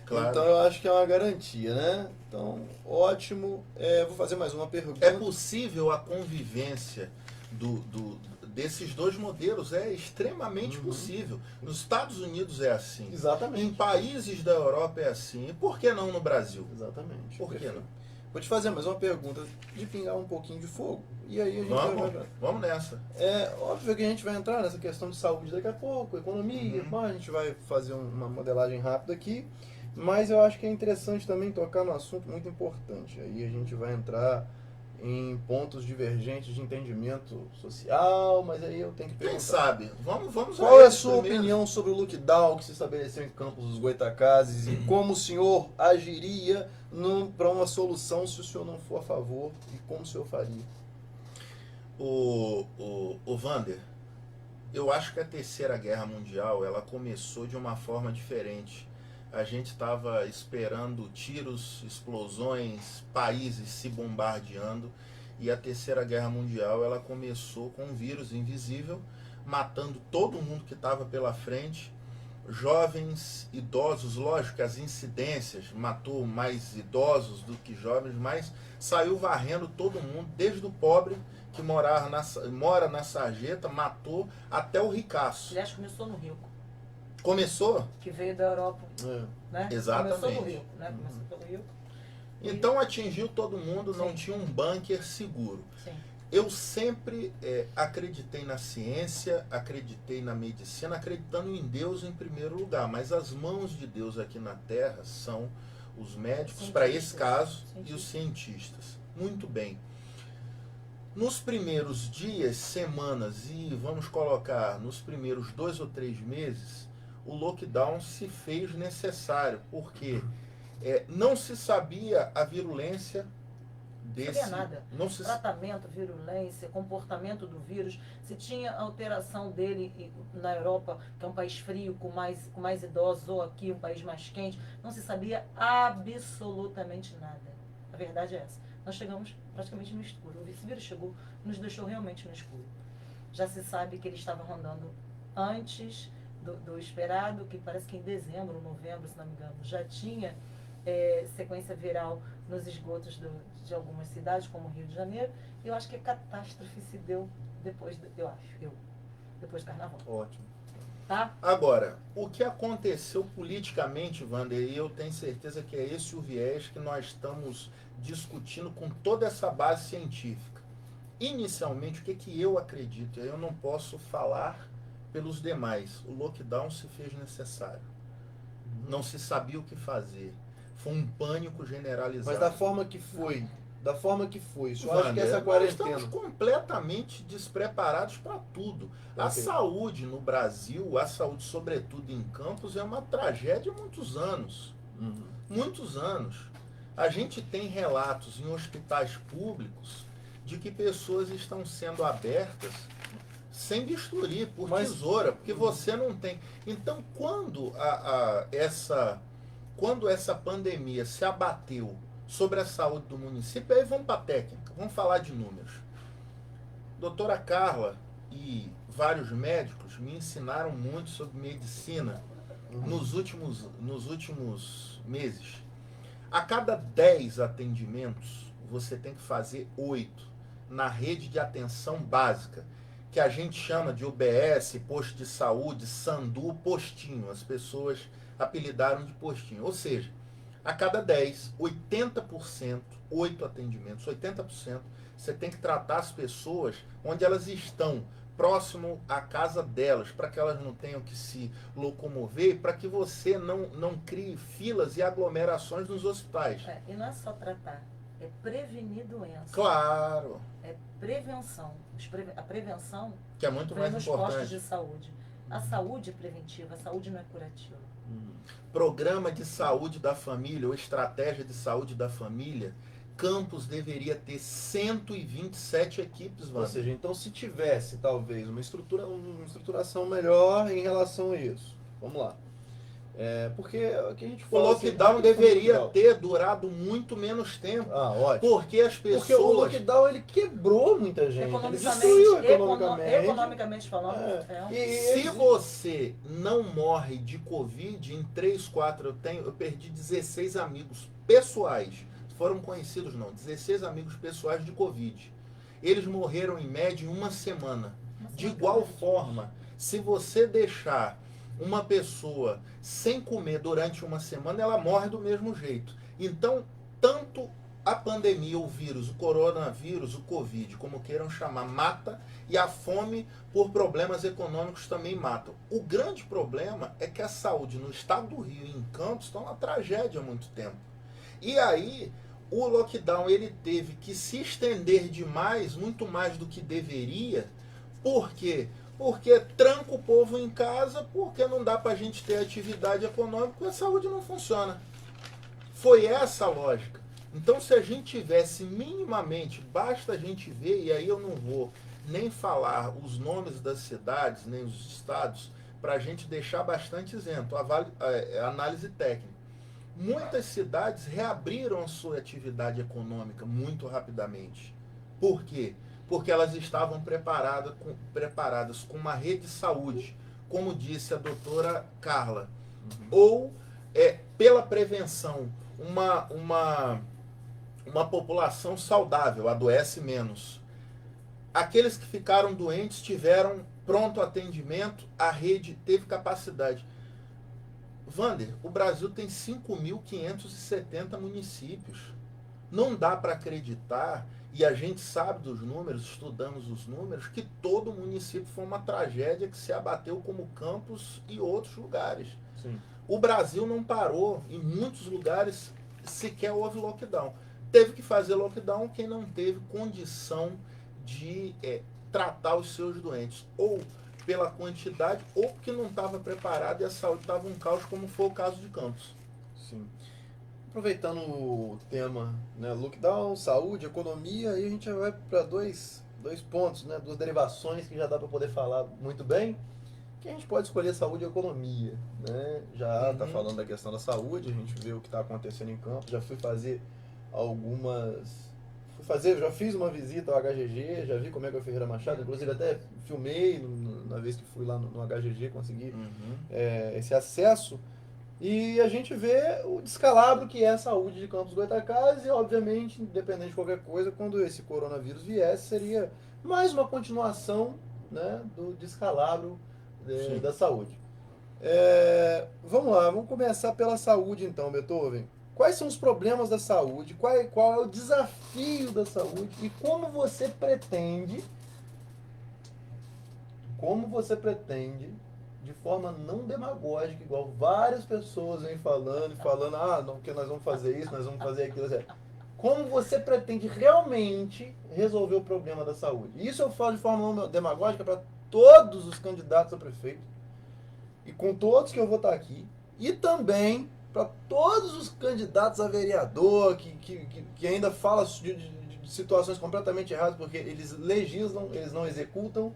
Claro. Então eu acho que é uma garantia, né? Então, ótimo. Vou fazer mais uma pergunta. É possível a convivência desses 2 modelos, é extremamente possível. Nos Estados Unidos é assim. Exatamente. Em países da Europa é assim. E por que não no Brasil? Exatamente. Por que não? Vou te fazer mais uma pergunta de pingar um pouquinho de fogo. E aí a gente vamos nessa. É óbvio que a gente vai entrar nessa questão de saúde daqui a pouco, economia, a gente vai fazer uma modelagem rápida aqui, mas eu acho que é interessante também tocar num assunto muito importante. Aí a gente vai entrar em pontos divergentes de entendimento social, mas aí eu tenho que perguntar. Quem sabe? Vamos Qual é a sua opinião sobre o lockdown que se estabeleceu em Campos dos Goytacazes e como o senhor agiria para uma solução se o senhor não for a favor e como o senhor faria? O Wander, eu acho que a Terceira Guerra Mundial ela começou de uma forma diferente. A gente estava esperando tiros, explosões, países se bombardeando, e a Terceira Guerra Mundial ela começou com um vírus invisível, matando todo mundo que estava pela frente, jovens, idosos, lógico que as incidências matou mais idosos do que jovens, mas saiu varrendo todo mundo, desde o pobre que mora na sarjeta, matou até o ricaço. Aliás, começou no Rio. Começou? Que veio da Europa. Né? Exatamente. Começou no Rio, né? Começou pelo Rio. Então atingiu todo mundo, não Sim. tinha um bunker seguro. Sim. Eu sempre acreditei na ciência, acreditei na medicina, acreditando em Deus em primeiro lugar. Mas as mãos de Deus aqui na Terra são os médicos, para esse caso, e os cientistas. Muito bem. Nos primeiros dias, semanas e vamos colocar nos primeiros 2 ou 3 meses, o lockdown se fez necessário, porque não se sabia a virulência desse... Não sabia nada. Não se... Tratamento, virulência, comportamento do vírus, se tinha alteração dele na Europa, que é um país frio, com mais idosos, ou aqui um país mais quente, não se sabia absolutamente nada. A verdade é essa. Nós chegamos praticamente no escuro. Esse vírus chegou, nos deixou realmente no escuro. Já se sabe que ele estava rondando antes do esperado, que parece que em dezembro, novembro, se não me engano, já tinha sequência viral nos esgotos de algumas cidades, como Rio de Janeiro. E eu acho que a catástrofe se deu depois do Carnaval. Ótimo. Tá? Agora, o que aconteceu politicamente, Wander, e eu tenho certeza que é esse o viés que nós estamos discutindo com toda essa base científica. Inicialmente, o que eu acredito? Eu não posso falar pelos demais. O lockdown se fez necessário. Não se sabia o que fazer. Foi um pânico generalizado. Mas da forma que foi, isso eu Wander, acho que essa nós quarentena... estamos completamente despreparados para tudo. A saúde no Brasil, a saúde sobretudo em Campos, é uma tragédia há muitos anos. Muitos anos. A gente tem relatos em hospitais públicos de que pessoas estão sendo abertas sem bisturi, por tesoura, porque você não tem. Então, quando essa pandemia se abateu sobre a saúde do município, aí vamos para a técnica, vamos falar de números. Doutora Carla e vários médicos me ensinaram muito sobre medicina nos últimos meses. A cada 10 atendimentos, você tem que fazer 8 na rede de atenção básica, que a gente chama de UBS, posto de saúde, Sandu, postinho. As pessoas apelidaram de postinho. Ou seja, a cada 10, 80%, 8 atendimentos, 80%, você tem que tratar as pessoas onde elas estão, próximo à casa delas, para que elas não tenham que se locomover, para que você não crie filas e aglomerações nos hospitais. E não é só tratar, é prevenir doença. Claro. É prevenção. A prevenção que é muito mais nos importante. Postos de saúde. A saúde é preventiva, a saúde não é curativa. Programa de saúde da família ou estratégia de saúde da família, Campos deveria ter 127 equipes, Ou seja, então se tivesse talvez uma estruturação melhor em relação a isso. Vamos lá. Porque o que a gente fala, o lockdown deveria ter durado muito menos tempo. Ótimo. Porque as pessoas... Porque o lockdown ele quebrou muita gente. Economicamente falando. Se você não morre de Covid, em 3, 4, eu perdi 16 amigos pessoais. Foram conhecidos não, 16 amigos pessoais de Covid. Eles morreram em média em uma semana. De igual forma, se você deixar uma pessoa sem comer durante uma semana, ela morre do mesmo jeito. Então, tanto a pandemia, o vírus, o coronavírus, o Covid, como queiram chamar, mata, e a fome por problemas econômicos também mata. O grande problema é que a saúde no estado do Rio e em Campos está uma tragédia há muito tempo. E aí, o lockdown ele teve que se estender demais, muito mais do que deveria. Por quê? Porque tranca o povo em casa, porque não dá para a gente ter atividade econômica, porque a saúde não funciona. Foi essa a lógica. Então, se a gente tivesse minimamente, basta a gente ver, e aí eu não vou nem falar os nomes das cidades, nem os estados, para a gente deixar bastante isento, a análise técnica. Muitas cidades reabriram a sua atividade econômica muito rapidamente. Por quê? Porque elas estavam preparadas com uma rede de saúde, como disse a doutora Carla, ou pela prevenção, uma população saudável adoece menos. Aqueles que ficaram doentes tiveram pronto atendimento, a rede teve capacidade. Wander, o Brasil tem 5.570 municípios. Não dá para acreditar, e a gente sabe dos números, estudamos os números, que todo município foi uma tragédia que se abateu como Campos e outros lugares. Sim. O Brasil não parou, em muitos lugares sequer houve lockdown. Teve que fazer lockdown quem não teve condição de tratar os seus doentes, ou pela quantidade, ou porque não estava preparado e a saúde estava um caos, como foi o caso de Campos. Sim. aproveitando o tema, né, lockdown, saúde, economia, aí a gente já vai para dois pontos, né, duas derivações que já dá para poder falar muito bem, que a gente pode escolher saúde e economia, né? Já está falando da questão da saúde, a gente vê o que está acontecendo em campo, já fiz uma visita ao HGG, já vi como é que é o Ferreira Machado, inclusive até filmei na vez que fui lá no HGG, consegui esse acesso. E a gente vê o descalabro que é a saúde de Campos do Goytacazes e, obviamente, independente de qualquer coisa, quando esse coronavírus viesse, seria mais uma continuação, né, do descalabro da saúde. Vamos lá, vamos começar pela saúde então, Beethoven. Quais são os problemas da saúde? Qual é o desafio da saúde? E como você pretende, de forma não demagógica, igual várias pessoas vêm falando, não, porque nós vamos fazer isso, nós vamos fazer aquilo, etc. Como você pretende realmente resolver o problema da saúde? Isso eu falo de forma não demagógica para todos os candidatos a prefeito, e com todos que eu vou estar aqui, e também para todos os candidatos a vereador que ainda falam de situações completamente erradas, porque eles legislam, eles não executam,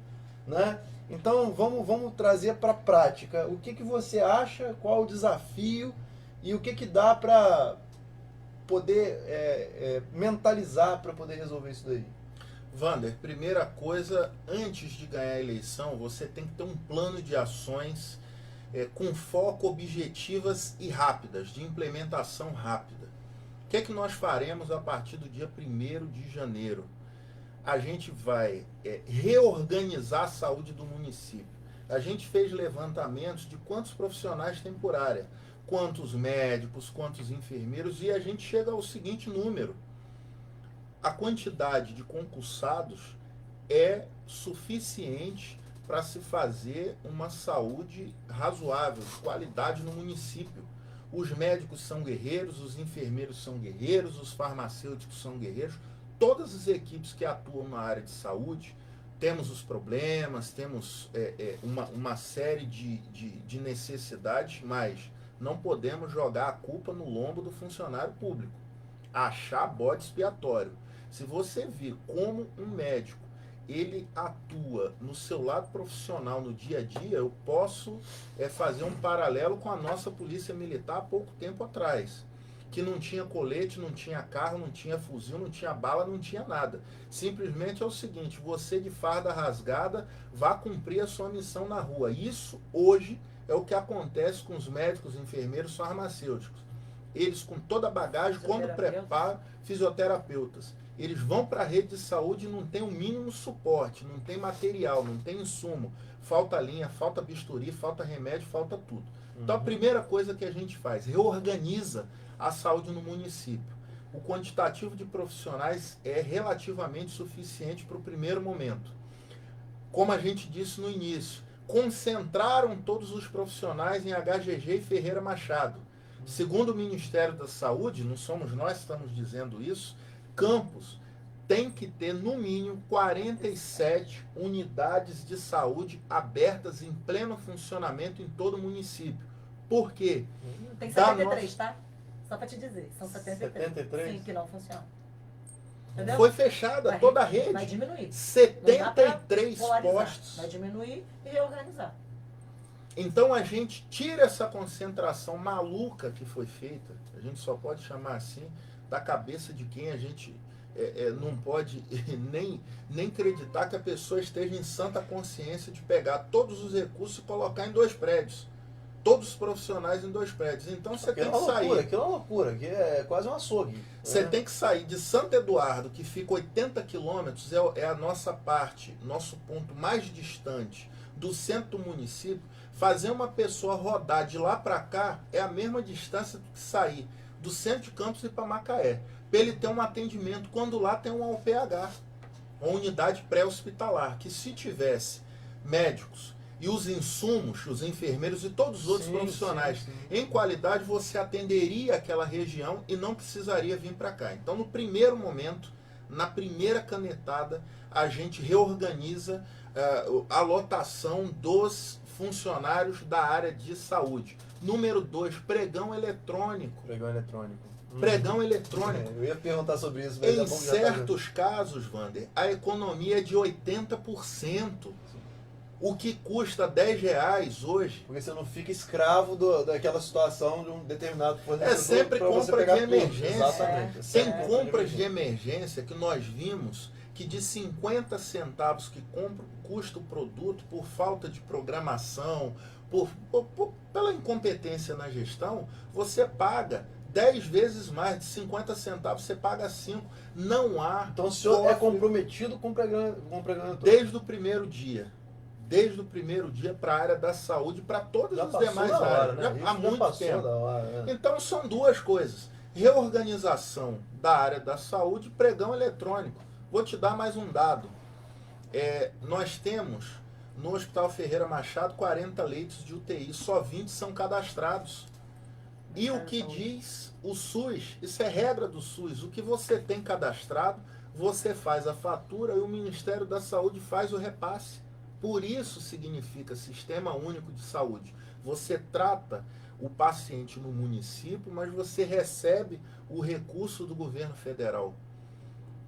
né? Então vamos trazer para a prática. O que você acha, qual o desafio e o que dá para poder mentalizar para poder resolver isso daí? Wander, primeira coisa, antes de ganhar a eleição, você tem que ter um plano de ações com foco, objetivas e rápidas, de implementação rápida. O que é que nós faremos a partir do dia 1º de janeiro? A gente vai reorganizar a saúde do município. A gente fez levantamentos de quantos profissionais tem por área, quantos médicos, quantos enfermeiros, e a gente chega ao seguinte número: a quantidade de concursados é suficiente para se fazer uma saúde razoável, de qualidade no município. Os médicos são guerreiros, os enfermeiros são guerreiros, os farmacêuticos são guerreiros. Todas as equipes que atuam na área de saúde, temos os problemas, temos uma série de necessidades, mas não podemos jogar a culpa no lombo do funcionário público. Achar bode expiatório. Se você vir como um médico ele atua no seu lado profissional no dia a dia, eu posso fazer um paralelo com a nossa polícia militar há pouco tempo atrás, que não tinha colete, não tinha carro, não tinha fuzil, não tinha bala, não tinha nada. Simplesmente é o seguinte: você de farda rasgada vá cumprir a sua missão na rua. Isso hoje é o que acontece com os médicos, enfermeiros, farmacêuticos. Eles com toda a bagagem, quando preparam, fisioterapeutas. Eles vão para a rede de saúde e não tem o mínimo suporte, não tem material, não tem insumo. Falta linha, falta bisturi, falta remédio, falta tudo. Então a primeira coisa que a gente faz, reorganiza a saúde no município. O quantitativo de profissionais é relativamente suficiente para o primeiro momento. Como a gente disse no início, concentraram todos os profissionais em HGG e Ferreira Machado. Segundo o Ministério da Saúde, não somos nós que estamos dizendo isso, Campos tem que ter no mínimo 47 unidades de saúde abertas em pleno funcionamento em todo o município. Por quê? Tem 73, tá? Só para te dizer, são 73. 73? Sim, que não funcionam. Entendeu? Foi fechada toda a rede. Vai diminuir. 73 postos. Vai diminuir e reorganizar. Então a gente tira essa concentração maluca que foi feita, a gente só pode chamar assim, da cabeça de quem a gente não pode nem acreditar que a pessoa esteja em santa consciência de pegar todos os recursos e colocar em 2 prédios. Todos os profissionais em 2 prédios. Então você tem que sair. Aquilo é uma loucura, que é quase um açougue. Você tem que sair de Santo Eduardo, que fica 80 quilômetros, é a nossa parte, nosso ponto mais distante do centro do município. Fazer uma pessoa rodar de lá para cá é a mesma distância que sair do centro de Campos e para Macaé. Para ele ter um atendimento quando lá tem um UPH, uma unidade pré-hospitalar, que se tivesse médicos e os insumos, os enfermeiros e todos os outros profissionais em qualidade, você atenderia aquela região e não precisaria vir para cá. Então, no primeiro momento, na primeira canetada, a gente reorganiza a lotação dos funcionários da área de saúde. Número 2, pregão eletrônico. Pregão eletrônico. Pregão eletrônico. Eu ia perguntar sobre isso. Mas Em é bom que já tá- certos casos, Wander, a economia é de 80%. O que custa R$10 hoje Porque você não fica escravo daquela situação de um determinado fornecedor. é sempre pra você compra de pegar tudo. emergência. Exatamente. Tem Sempre compras de emergência que nós vimos que de 50 centavos que custa o produto por falta de programação, pela incompetência na gestão, você paga 10 vezes mais. De 50 centavos você paga 5. Não há. Então o senhor é cofre comprometido com o pregão desde o primeiro dia. Desde o primeiro dia para a área da saúde, para todas as demais áreas. né? Há muito passou tempo. da hora, né? Então são duas coisas: reorganização da área da saúde e pregão eletrônico. Vou te dar mais um dado. Nós temos no Hospital Ferreira Machado 40 leitos de UTI, só 20 são cadastrados. E o que diz o SUS? Isso é regra do SUS. O que você tem cadastrado, você faz a fatura e o Ministério da Saúde faz o repasse. Por isso significa Sistema Único de Saúde. Você trata o paciente no município, mas você recebe o recurso do governo federal.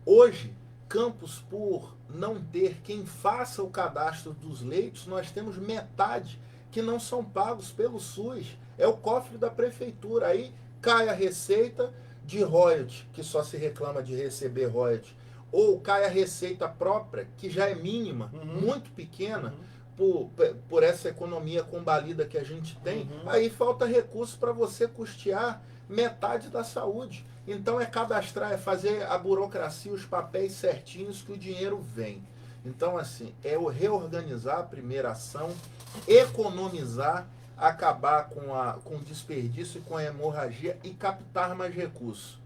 Hoje, Campos, por não ter quem faça o cadastro dos leitos, nós temos metade que não são pagos pelo SUS. É o cofre da prefeitura. Aí cai a receita de royalty, que só se reclama de receber royalty. Ou cai a receita própria, que já é mínima, muito pequena, por essa economia combalida que a gente tem. Aí falta recurso para você custear metade da saúde. Então é cadastrar, é fazer a burocracia, os papéis certinhos que o dinheiro vem. Então, assim, é o reorganizar a primeira ação, economizar, acabar com o desperdício e com a hemorragia e captar mais recursos.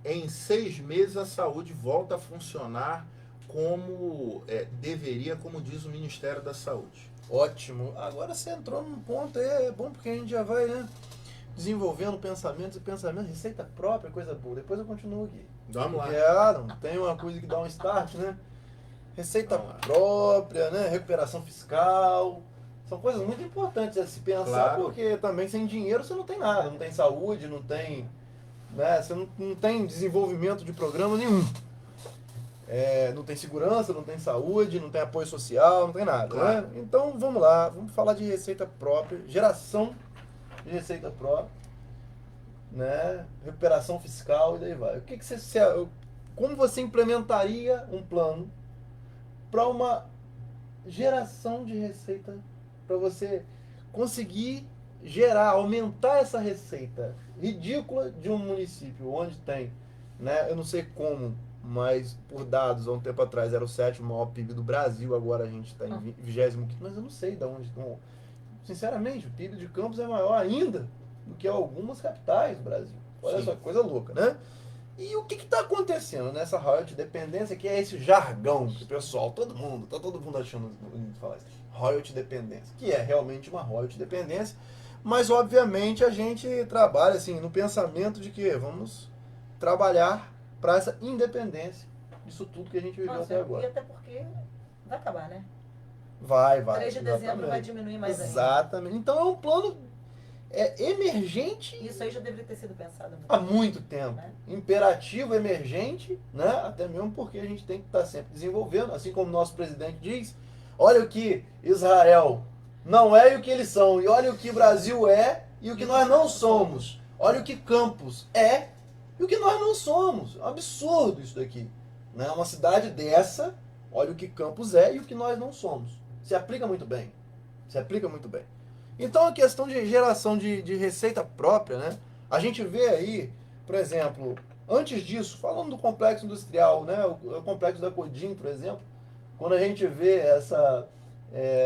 Em 6 meses a saúde volta a funcionar como deveria, como diz o Ministério da Saúde. Ótimo. Agora você entrou num ponto, é bom porque a gente já vai, né, desenvolvendo pensamentos, receita própria, coisa boa. Depois eu continuo aqui. Vamos lá. Porque, não tem uma coisa que dá um start, né? Receita própria, né? Recuperação fiscal. São coisas muito importantes a se pensar, Claro. porque também sem dinheiro você não tem nada. Não tem saúde, não tem... Né? Você não tem desenvolvimento de programa nenhum. Não tem segurança, não tem saúde, não tem apoio social, não tem nada. Claro. Né? Então vamos lá, vamos falar de receita própria, geração de receita própria, né? Recuperação fiscal e daí vai. Como você implementaria um plano para uma geração de receita, para você conseguir gerar, aumentar essa receita ridícula de um município onde tem, né, eu não sei como, mas por dados há um tempo atrás era o 7º maior PIB do Brasil, agora a gente está em 25º, mas eu não sei de onde. Sinceramente, o PIB de Campos é maior ainda do que algumas capitais do Brasil. Olha só, coisa louca, né? E o que está acontecendo nessa royalty dependência, que é esse jargão que o pessoal, todo mundo achando bonito falar isso, royalty dependência, que é realmente uma royalty dependência, mas obviamente a gente trabalha assim no pensamento de que vamos trabalhar para essa independência disso tudo que a gente viveu até agora. E até porque vai acabar, né? Vai. 3 de dezembro vai diminuir mais ainda. Exatamente. Então é um plano emergente. Isso aí já deveria ter sido pensado há muito tempo. Né? Imperativo, emergente, né? Até mesmo porque a gente tem que estar sempre desenvolvendo, assim como o nosso presidente diz, olha o que Israel não é e o que eles são, e olha o que o Brasil é e o que nós não somos. Olha o que Campos é e o que nós não somos. É um absurdo isso daqui. Né? Uma cidade dessa, olha o que Campos é e o que nós não somos. Se aplica muito bem. Então a questão de geração de receita própria, né? A gente vê aí, por exemplo, antes disso, falando do complexo industrial, né? O complexo da Codim, por exemplo, quando a gente vê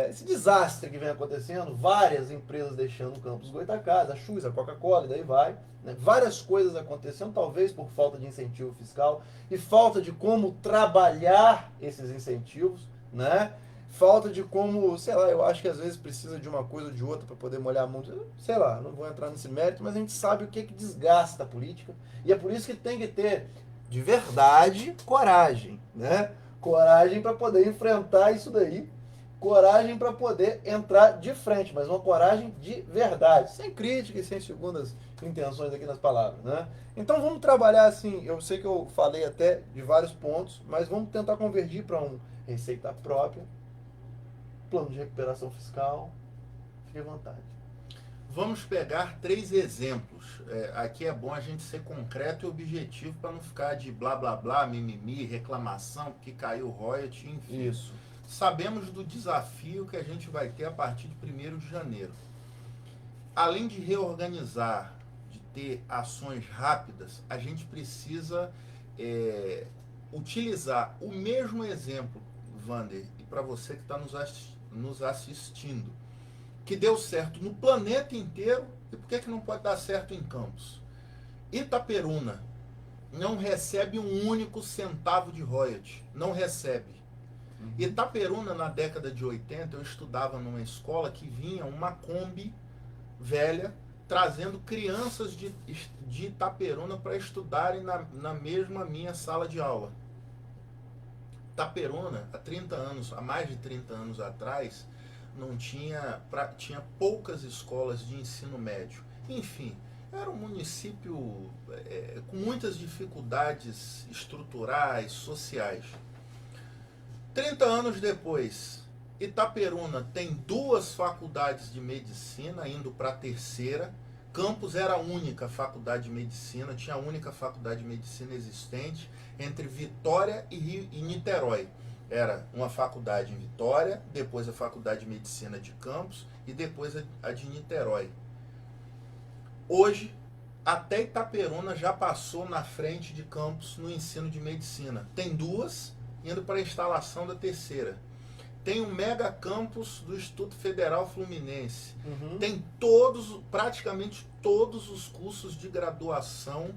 esse desastre que vem acontecendo, várias empresas deixando o campus Goitacazes, a Chus, a Coca-Cola, e daí vai, né? Várias coisas acontecendo, talvez por falta de incentivo fiscal e falta de como trabalhar esses incentivos, né? Falta de como, sei lá, eu acho que às vezes precisa de uma coisa ou de outra para poder molhar muito, sei lá, não vou entrar nesse mérito, mas a gente sabe o que desgasta a política e é por isso que tem que ter, de verdade, coragem, né? Coragem para poder enfrentar isso daí coragem para poder entrar de frente, mas uma coragem de verdade, sem crítica e sem segundas intenções aqui nas palavras, né? Então vamos trabalhar assim, eu sei que eu falei até de vários pontos, mas vamos tentar convergir para um receita própria, plano de recuperação fiscal, fique à vontade. Vamos pegar 3 exemplos. Aqui é bom a gente ser concreto e objetivo para não ficar de blá blá blá, mimimi, reclamação, porque caiu o royalty, enfim. Isso. Sabemos do desafio que a gente vai ter a partir de 1º de janeiro. Além de reorganizar, de ter ações rápidas, a gente precisa utilizar o mesmo exemplo, Vander, e para você que está nos assistindo, que deu certo no planeta inteiro, e por que não pode dar certo em Campos? Itaperuna não recebe um único centavo de royalty, não recebe. Itaperuna, na década de 80, eu estudava numa escola que vinha uma Kombi velha, trazendo crianças de Itaperuna para estudarem na mesma minha sala de aula. Itaperuna, há mais de 30 anos atrás, tinha poucas escolas de ensino médio. Enfim, era um município com muitas dificuldades estruturais, sociais. 30 anos depois, Itaperuna tem 2 faculdades de medicina, indo para a 3ª. Campos era a única faculdade de medicina, tinha a única faculdade de medicina existente entre Vitória e Niterói. Era uma faculdade em Vitória, depois a faculdade de medicina de Campos e depois a de Niterói. Hoje, até Itaperuna já passou na frente de Campos no ensino de medicina. Tem 2, indo para a instalação da 3ª. Tem o mega campus do Instituto Federal Fluminense. Tem praticamente todos os cursos de graduação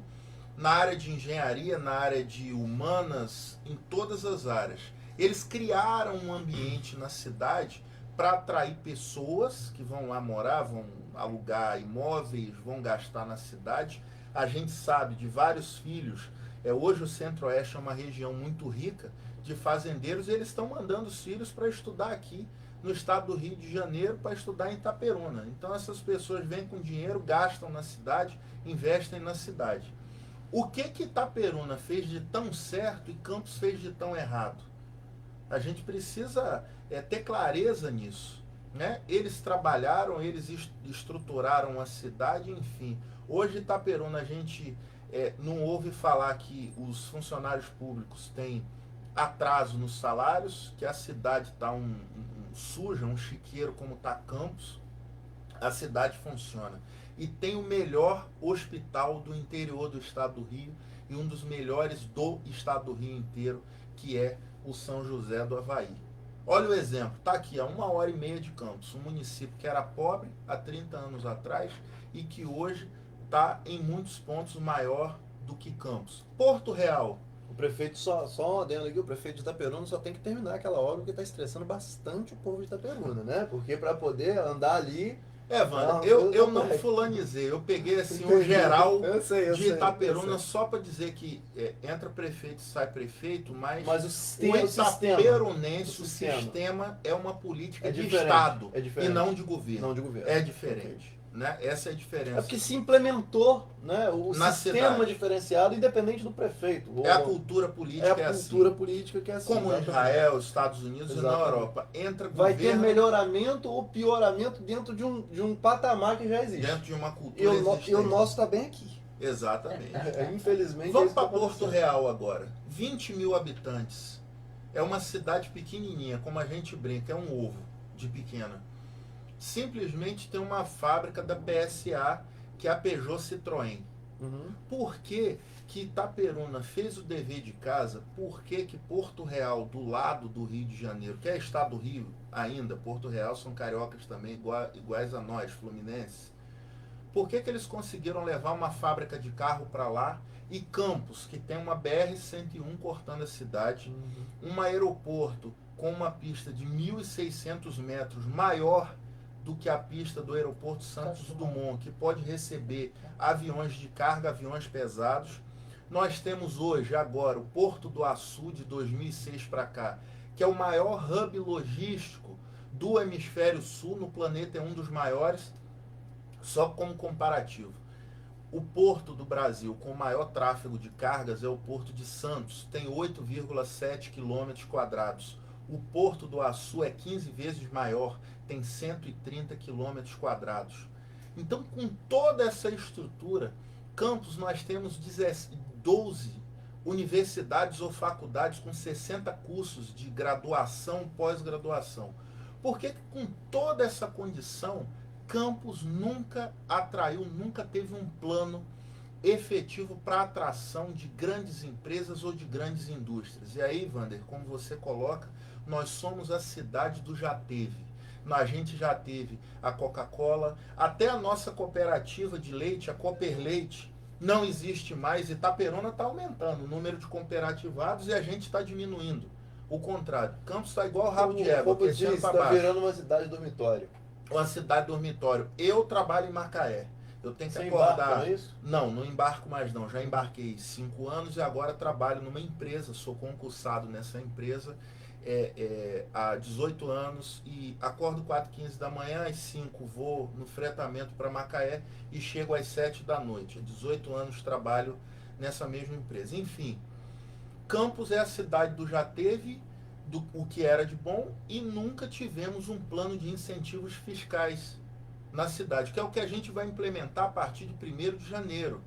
na área de engenharia, na área de humanas, em todas as áreas. Eles criaram um ambiente na cidade para atrair pessoas que vão lá morar, vão alugar imóveis, vão gastar na cidade. A gente sabe de vários filhos. Hoje o Centro-Oeste é uma região muito rica de fazendeiros e eles estão mandando os filhos para estudar aqui no estado do Rio de Janeiro, para estudar em Itaperuna. Então essas pessoas vêm com dinheiro, gastam na cidade, investem na cidade. O que Itaperuna fez de tão certo e Campos fez de tão errado? A gente precisa ter clareza nisso, né? Eles trabalharam, eles estruturaram a cidade, enfim. Hoje Itaperuna a gente não ouve falar que os funcionários públicos têm atraso nos salários, que a cidade está suja, um chiqueiro como está Campos. A cidade funciona. E tem o melhor hospital do interior do estado do Rio e um dos melhores do estado do Rio inteiro, que é o São José do Havaí. Olha o exemplo, está aqui a 1h30 de Campos, um município que era pobre há 30 anos atrás e que hoje está em muitos pontos maior do que Campos. Porto Real. O prefeito, só adendo aqui, o prefeito de Itaperuna só tem que terminar aquela obra porque está estressando bastante o povo de Itaperuna, né? Porque para poder andar ali... Wanda, eu não fulanizei, eu peguei assim um geral de Itaperuna só para dizer que entra prefeito, sai prefeito, mas o itaperunense, o sistema é uma política de Estado e não de governo. É diferente. Né? Essa é a diferença. É porque se implementou, né, o sistema cidade. Diferenciado independente do prefeito. A cultura política é a cultura política que é assim. Como em Israel, Estados Unidos e na Europa. Vai ter melhoramento ou pioramento dentro de um patamar que já existe. Dentro de uma cultura existente. E o nosso está bem aqui. Exatamente. Infelizmente. Vamos para Porto Real agora. 20 mil habitantes. É uma cidade pequenininha, como a gente brinca, é um ovo de pequena. Simplesmente tem uma fábrica da PSA, que é a Peugeot Citroën. Por que Itaperuna fez o dever de casa? Por que Porto Real, do lado do Rio de Janeiro, que é estado do Rio ainda, Porto Real são cariocas também, iguais a nós, fluminenses. Por que eles conseguiram levar uma fábrica de carro para lá? E Campos, que tem uma BR-101 cortando a cidade, um aeroporto com uma pista de 1.600 metros maior do que a pista do aeroporto Santos Dumont, que pode receber aviões de carga, aviões pesados. Nós temos hoje, agora, o Porto do Açu, de 2006 para cá, que é o maior hub logístico do hemisfério sul no planeta, é um dos maiores. Só como comparativo, o porto do Brasil com o maior tráfego de cargas é o Porto de Santos, tem 8,7 quilômetros quadrados. O Porto do Açu é 15 vezes maior, tem 130 quilômetros quadrados. Então, com toda essa estrutura, Campos, nós temos 12 universidades ou faculdades com 60 cursos de graduação, pós-graduação. Por que com toda essa condição, Campos nunca atraiu, nunca teve um plano efetivo para atração de grandes empresas ou de grandes indústrias? E aí, Wander, como você coloca, nós somos a cidade do já teve. A gente já teve a Coca-Cola, até a nossa cooperativa de leite, a Cooper Leite, não existe mais. Itaperuna está aumentando o número de cooperativados e a gente está diminuindo. O contrário, Campos está igual rabo de égua, crescendo para está baixo. virando uma cidade dormitório. Uma cidade dormitório. Eu trabalho em Macaé. Eu tenho que Você acordar. embarca, não é isso? Não, não embarco mais não. Já embarquei 5 anos e agora trabalho numa empresa. Sou concursado nessa empresa há 18 anos e acordo 4h15 da manhã, às 5 vou no fretamento para Macaé e chego às 7 da noite. Há 18 anos trabalho nessa mesma empresa. Enfim, Campos é a cidade do já teve, o que era de bom, e nunca tivemos um plano de incentivos fiscais na cidade, que é o que a gente vai implementar a partir de 1º de janeiro.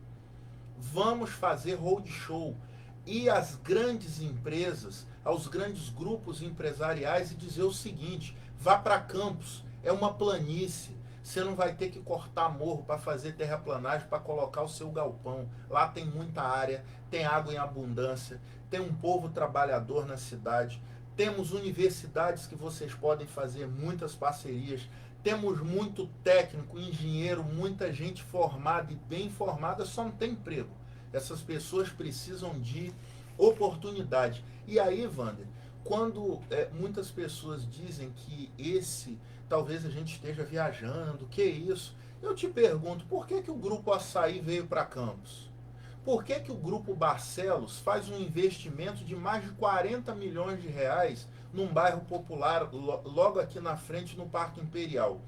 Vamos fazer roadshow, ir às grandes empresas, aos grandes grupos empresariais e dizer o seguinte: vá para Campos, é uma planície, você não vai ter que cortar morro para fazer terraplanagem, para colocar o seu galpão. Lá tem muita área, tem água em abundância, tem um povo trabalhador na cidade, temos universidades que vocês podem fazer muitas parcerias, temos muito técnico, engenheiro, muita gente formada e bem formada, só não tem emprego. Essas pessoas precisam de oportunidade. E aí, Wander, quando muitas pessoas dizem que talvez a gente esteja viajando, que isso? Eu te pergunto, por que o Grupo Açaí veio para Campos? Por que o Grupo Barcelos faz um investimento de mais de 40 milhões de reais num bairro popular, logo aqui na frente, no Parque Imperial?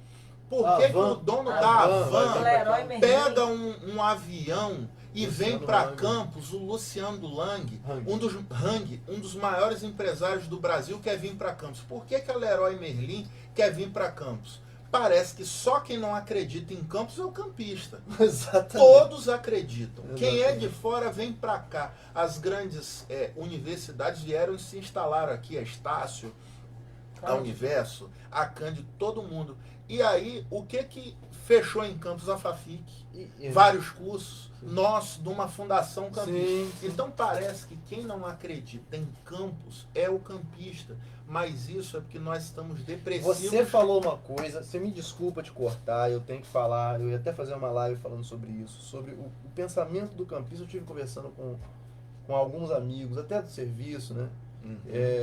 Por que o dono da Havan pega um avião e vem para Campos? O Luciano Lang, um dos maiores empresários do Brasil, quer vir para Campos. Por que a Leroy Merlin quer vir para Campos? Parece que só quem não acredita em Campos é o campista. Exatamente. Todos acreditam. Exatamente. Quem é de fora vem para cá. As grandes universidades vieram e se instalaram aqui. A Estácio, a Universo, a Cândido, todo mundo. E aí, o que fechou em Campos? A FAFIC. Vários cursos. Nós, de uma fundação campista. Sim. Então parece que quem não acredita em Campos é o campista. Mas isso é porque nós estamos depressivos. Você falou uma coisa, você me desculpa te cortar, eu tenho que falar, eu ia até fazer uma live falando sobre isso, sobre o pensamento do campista. Eu estive conversando com alguns amigos, até do serviço, né? Uhum.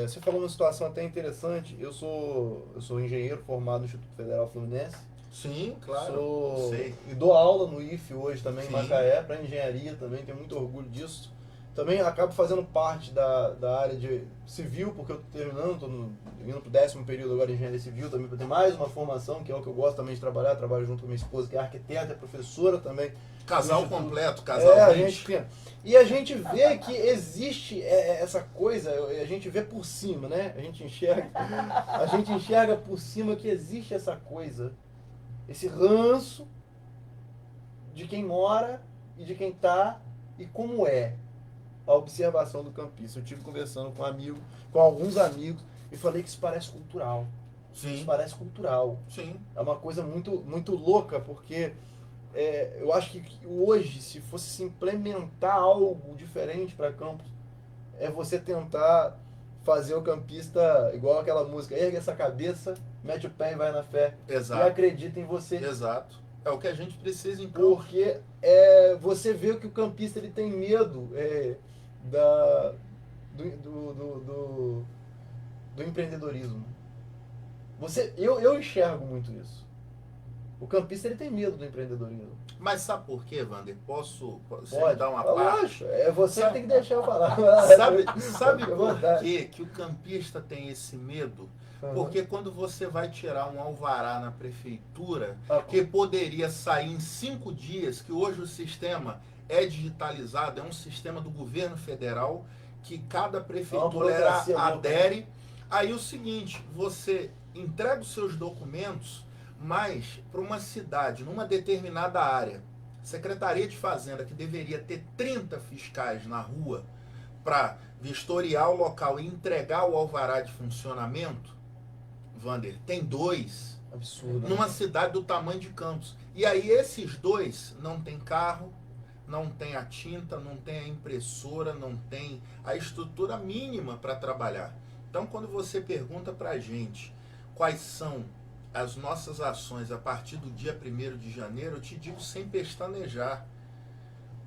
Você falou uma situação até interessante. Eu sou engenheiro formado no Instituto Federal Fluminense. Sim, claro. Sei. E dou aula no IFE hoje também, Sim. em Macaé, para engenharia também, tenho muito orgulho disso. Também acabo fazendo parte da área de civil, porque eu estou terminando, estou indo para o 10º período agora de engenharia civil, também para ter mais uma formação, que é o que eu gosto também de trabalhar. Trabalho junto com a minha esposa, que é arquiteta, é professora também. Casal completo, casal 20. E a gente vê que existe essa coisa, a gente vê por cima, né? A gente enxerga por cima que existe essa coisa, esse ranço de quem mora e de quem está e como é a observação do campista. Eu estive conversando com alguns amigos, e falei que isso parece cultural. Sim. Isso parece cultural. Sim. É uma coisa muito, muito louca, porque eu acho que hoje, se fosse se implementar algo diferente para Campos, é você tentar fazer o campista igual aquela música: ergue essa cabeça, mete o pé e vai na fé. Exato. E acredita em você. Exato. É o que a gente precisa em Campos. Porque você vê que o campista ele tem medo do empreendedorismo. Eu enxergo muito isso. O campista, ele tem medo do empreendedorismo. Mas sabe por quê, Wander? Você me Pode. dar uma Eu parte? acho. É você que tem que deixar eu falar. Sabe Fica à por vontade. quê que o campista tem esse medo? Uhum. Porque quando você vai tirar um alvará na prefeitura, Ah, que poderia sair em 5 dias, que hoje o sistema é digitalizado, é um sistema do governo federal, que cada prefeitura burocracia louca, adere. Aí o seguinte, você entrega os seus documentos, mas para uma cidade, numa determinada área, Secretaria de Fazenda, que deveria ter 30 fiscais na rua para vistoriar o local e entregar o alvará de funcionamento, Wander, tem 2 absurdo. numa cidade do tamanho de Campos. E aí esses 2 não tem carro, não tem a tinta, não tem a impressora, não tem a estrutura mínima para trabalhar. Então, quando você pergunta para a gente quais são as nossas ações a partir do dia 1º de janeiro, eu te digo sem pestanejar.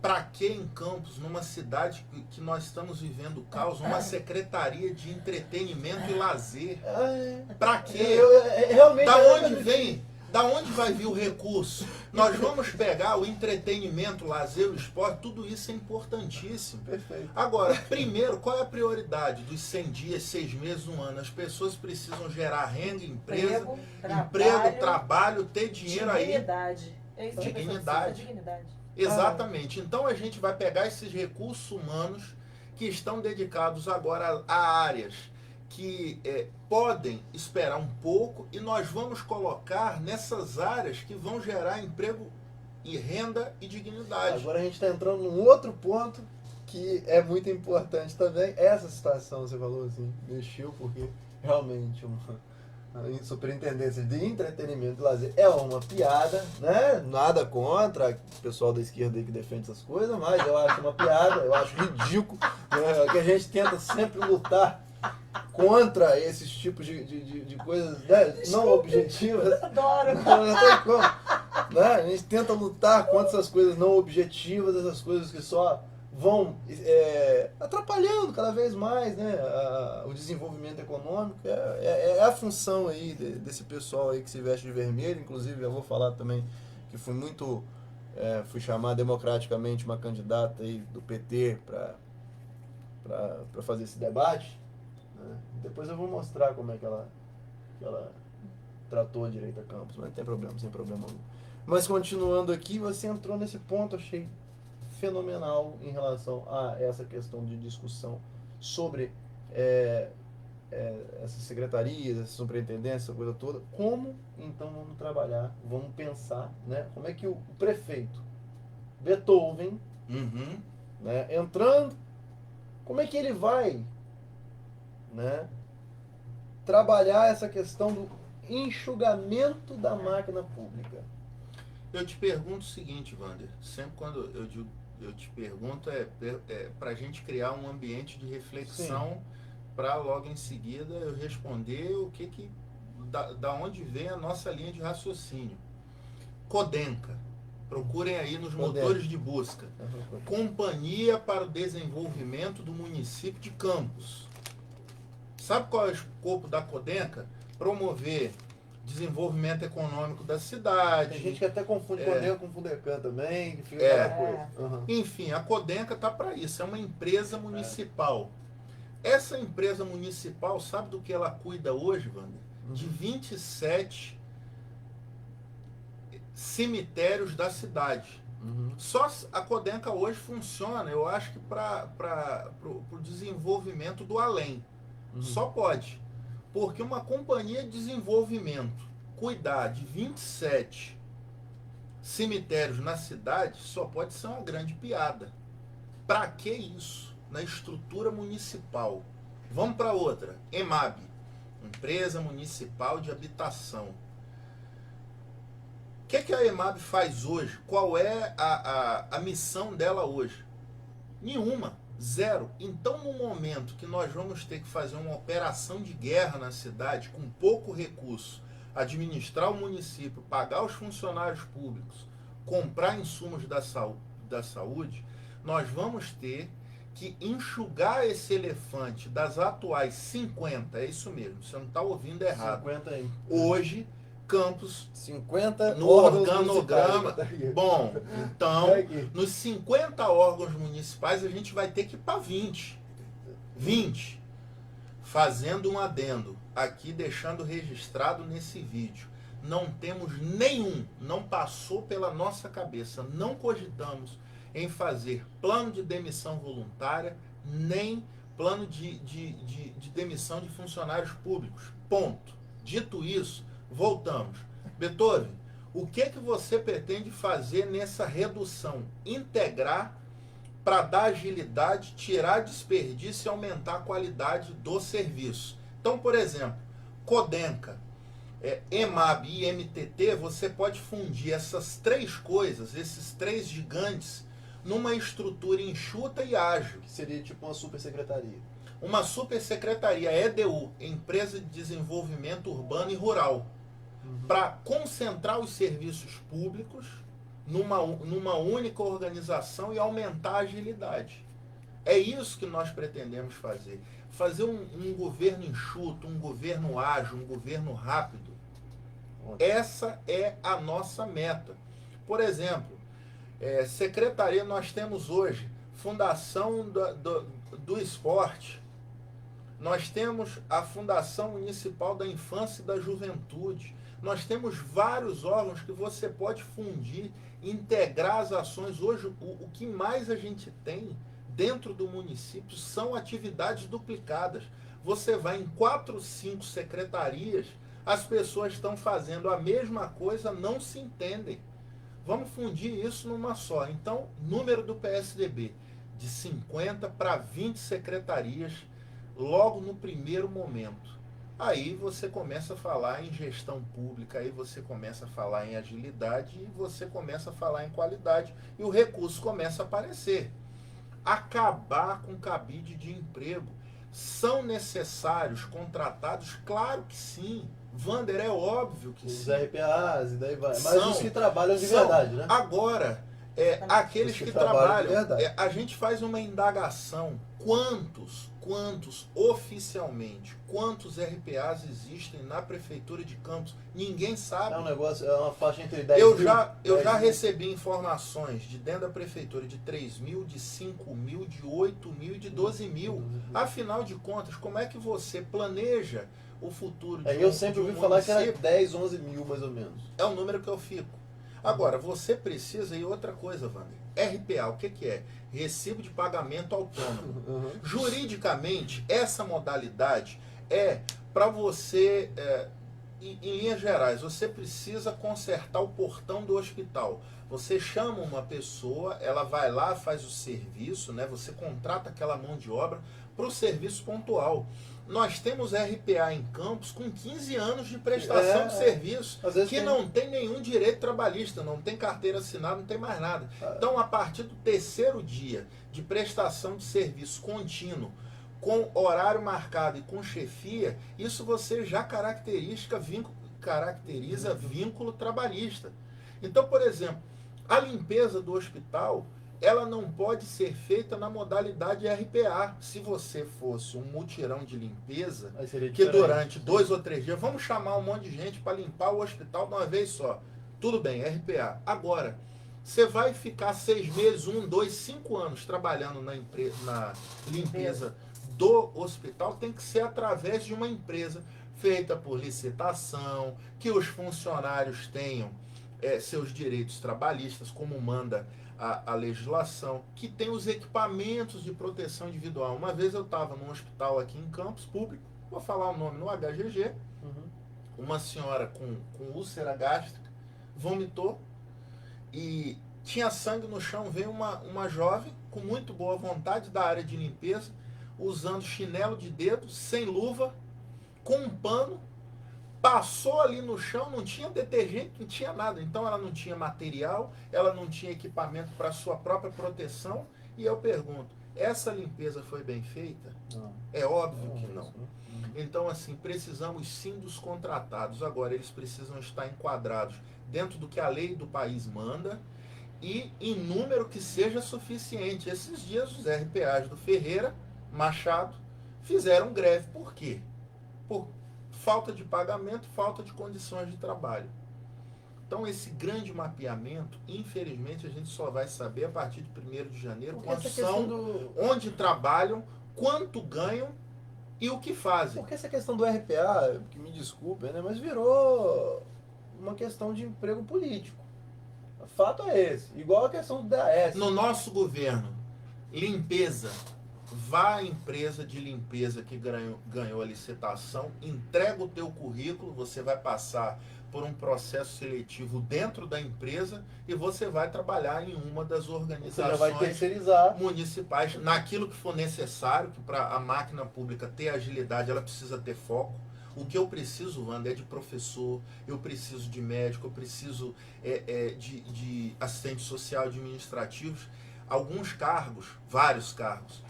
Para que em Campos, numa cidade que nós estamos vivendo caos, uma secretaria de entretenimento e lazer? Para quê? Realmente. Da onde vai vir o recurso? Nós vamos pegar o entretenimento, o lazer, o esporte, tudo isso é importantíssimo. Perfeito. Agora, primeiro, qual é a prioridade dos 100 dias, 6 meses, 1 ano? As pessoas precisam gerar renda, empresa, emprego, trabalho, ter dinheiro aí. Dignidade. É isso que a pessoa Dignidade. precisa, dignidade. Exatamente. Então a gente vai pegar esses recursos humanos que estão dedicados agora a áreas que podem esperar um pouco e nós vamos colocar nessas áreas que vão gerar emprego e renda e dignidade. Agora a gente está entrando num outro ponto que é muito importante também. Essa situação, você falou assim, mexeu porque realmente a superintendência de entretenimento e lazer é uma piada, né? Nada contra o pessoal da esquerda aí que defende essas coisas, mas eu acho uma piada, eu acho ridículo, né? Que a gente tenta sempre lutar contra esses tipos de coisas, né? Não objetivas. Adoro. Não tem como, né? A gente tenta lutar contra essas coisas não objetivas, essas coisas que só vão atrapalhando cada vez mais, né, o desenvolvimento econômico. É a função aí desse pessoal aí que se veste de vermelho. Inclusive eu vou falar também que fui chamar democraticamente uma candidata aí do PT para fazer esse debate, né? Depois eu vou mostrar como é que ela tratou a direita Campos, mas não tem problema, sem problema algum. Mas continuando aqui, você entrou nesse ponto, achei fenomenal em relação a essa questão de discussão sobre essas secretarias, essas superintendências, essa coisa toda. Como então vamos trabalhar, vamos pensar, né? Como é que o prefeito Beethoven, né, entrando, como é que ele vai, né, trabalhar essa questão do enxugamento da máquina pública? Eu te pergunto o seguinte, Wander, sempre quando eu te pergunto para a gente criar um ambiente de reflexão para logo em seguida eu responder da onde vem a nossa linha de raciocínio. Codenca, procurem aí nos motores de busca. Companhia para o Desenvolvimento do Município de Campos. Sabe qual é o escopo da Codenca? Promover desenvolvimento econômico da cidade. Tem gente que até confunde Codenca com Fudecan também, que fica aquela coisa. Enfim, a Codenca está para isso, é uma empresa municipal. Essa empresa municipal, sabe do que ela cuida hoje, Wander? De 27 cemitérios da cidade. Só a Codenca hoje funciona, eu acho que para o desenvolvimento do além. Só pode. Porque uma companhia de desenvolvimento cuidar de 27 cemitérios na cidade só pode ser uma grande piada. Para que isso? Na estrutura municipal. Vamos para outra. EMAB, Empresa Municipal de Habitação. O que a EMAB faz hoje? Qual é a missão dela hoje? Nenhuma. Zero. Então, no momento que nós vamos ter que fazer uma operação de guerra na cidade, com pouco recurso, administrar o município, pagar os funcionários públicos, comprar insumos da saúde, nós vamos ter que enxugar esse elefante das atuais 50, é isso mesmo, você não está ouvindo errado. 50 aí. Hoje, Campos 50 no órgãos organograma. municipais. Tá aqui. Bom, então, Tá aqui. nos 50 órgãos municipais, a gente vai ter que ir para 20. 20. Fazendo um adendo, aqui deixando registrado nesse vídeo. Não temos nenhum, não passou pela nossa cabeça, não cogitamos em fazer plano de demissão voluntária, nem plano de demissão de funcionários públicos. Ponto. Dito isso, voltamos. Beethoven, o que você pretende fazer nessa redução? Integrar para dar agilidade, tirar desperdício e aumentar a qualidade do serviço. Então, por exemplo, Codenca, EMAB e MTT, você pode fundir essas três coisas, esses três gigantes, numa estrutura enxuta e ágil. Que seria tipo uma supersecretaria. Uma supersecretaria, EDU, Empresa de Desenvolvimento Urbano e Rural, para concentrar os serviços públicos numa única organização e aumentar a agilidade. É isso que nós pretendemos fazer. Fazer um governo enxuto, um governo ágil, um governo rápido. Essa é a nossa meta. Por exemplo, secretaria, nós temos hoje Fundação do Esporte, nós temos a Fundação Municipal da Infância e da Juventude, nós temos vários órgãos que você pode fundir, integrar as ações. Hoje, o que mais a gente tem dentro do município são atividades duplicadas. Você vai em 4, 5 secretarias, as pessoas estão fazendo a mesma coisa, não se entendem. Vamos fundir isso numa só. Então, número do PSDB, de 50 para 20 secretarias, logo no primeiro momento. Aí você começa a falar em gestão pública, aí você começa a falar em agilidade e você começa a falar em qualidade e o recurso começa a aparecer. Acabar com cabide de emprego. São necessários contratados? Claro que sim. Wander, é óbvio que Os sim. RPAs e daí vai. Mas São- os que trabalham de São. verdade, né? Aqueles Os que que trabalham de trabalham, verdade. a gente faz uma indagação. Quantos oficialmente, quantos RPAs existem na Prefeitura de Campos? Ninguém sabe. É um negócio, é uma faixa entre 10 Eu mil, já 10 mil. recebi informações de dentro da prefeitura de 3 mil, de 5 mil, de 8 mil e de 12 mil. Afinal de contas, como é que você planeja o futuro de Eu sempre de ouvi falar que era município? 10, 11 mil mais ou menos. É o número que eu fico. Agora, você precisa, e outra coisa, Wander, RPA, o que é? Recibo de Pagamento Autônomo. Juridicamente, essa modalidade é para você, em linhas gerais, você precisa consertar o portão do hospital. Você chama uma pessoa, ela vai lá, faz o serviço, né? Você contrata aquela mão de obra para o serviço pontual. Nós temos RPA em Campos com 15 anos de prestação de serviço, Às vezes que tem- não tem nenhum direito trabalhista, não tem carteira assinada, não tem mais nada. Então, a partir do terceiro dia de prestação de serviço contínuo, com horário marcado e com chefia, isso você já caracteriza vínculo trabalhista. Então, por exemplo, a limpeza do hospital, ela não pode ser feita na modalidade RPA. Se você fosse um mutirão de limpeza, Aí seria que diferente. durante 2 ou 3 dias, vamos chamar um monte de gente para limpar o hospital de uma vez só. Tudo bem, RPA. Agora, você vai ficar 6 meses, 1, 2, 5 anos trabalhando na limpeza do hospital, tem que ser através de uma empresa feita por licitação, que os funcionários tenham seus direitos trabalhistas, como manda a legislação, que tem os equipamentos de proteção individual. Uma vez eu estava num hospital aqui em Campos, público, vou falar o nome, no HGG, uma senhora com úlcera gástrica vomitou e tinha sangue no chão. Veio uma jovem com muito boa vontade da área de limpeza, usando chinelo de dedo, sem luva, com um pano, passou ali no chão, não tinha detergente, não tinha nada. Então ela não tinha material, ela não tinha equipamento para sua própria proteção. E eu pergunto, essa limpeza foi bem feita? Não. É óbvio que não. Então, assim, precisamos sim dos contratados. Agora, eles precisam estar enquadrados dentro do que a lei do país manda e em número que seja suficiente. Esses dias, os RPAs do Ferreira Machado fizeram greve. Por quê? falta de pagamento, falta de condições de trabalho. Então, esse grande mapeamento, infelizmente, a gente só vai saber a partir de 1º de janeiro quantos são, onde trabalham, quanto ganham e o que fazem. Porque essa questão do RPA, que me desculpem, né, mas virou uma questão de emprego político. O fato é esse. Igual a questão do DAS. No nosso governo, limpeza, vá à empresa de limpeza que ganhou a licitação, entrega o teu currículo, você vai passar por um processo seletivo dentro da empresa e você vai trabalhar em uma das Você já vai organizações terceirizar. municipais, naquilo que for necessário, que para a máquina pública ter agilidade, ela precisa ter foco. O que eu preciso, Wanda, é de professor, eu preciso de médico, eu preciso de assistente social, administrativos. Alguns cargos, vários cargos,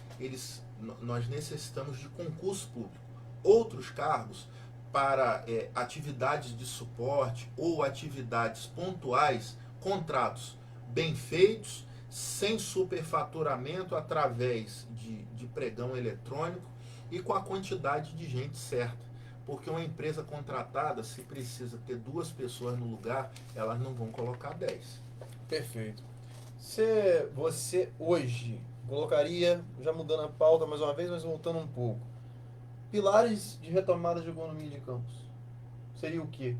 nós necessitamos de concurso público. Outros cargos, para atividades de suporte ou atividades pontuais, contratos bem feitos, sem superfaturamento, através de pregão eletrônico e com a quantidade de gente certa. Porque uma empresa contratada, se precisa ter 2 pessoas no lugar, elas não vão colocar 10. Perfeito. Você hoje colocaria, já mudando a pauta mais uma vez, mas voltando um pouco, pilares de retomada de economia de Campos. Seria o quê?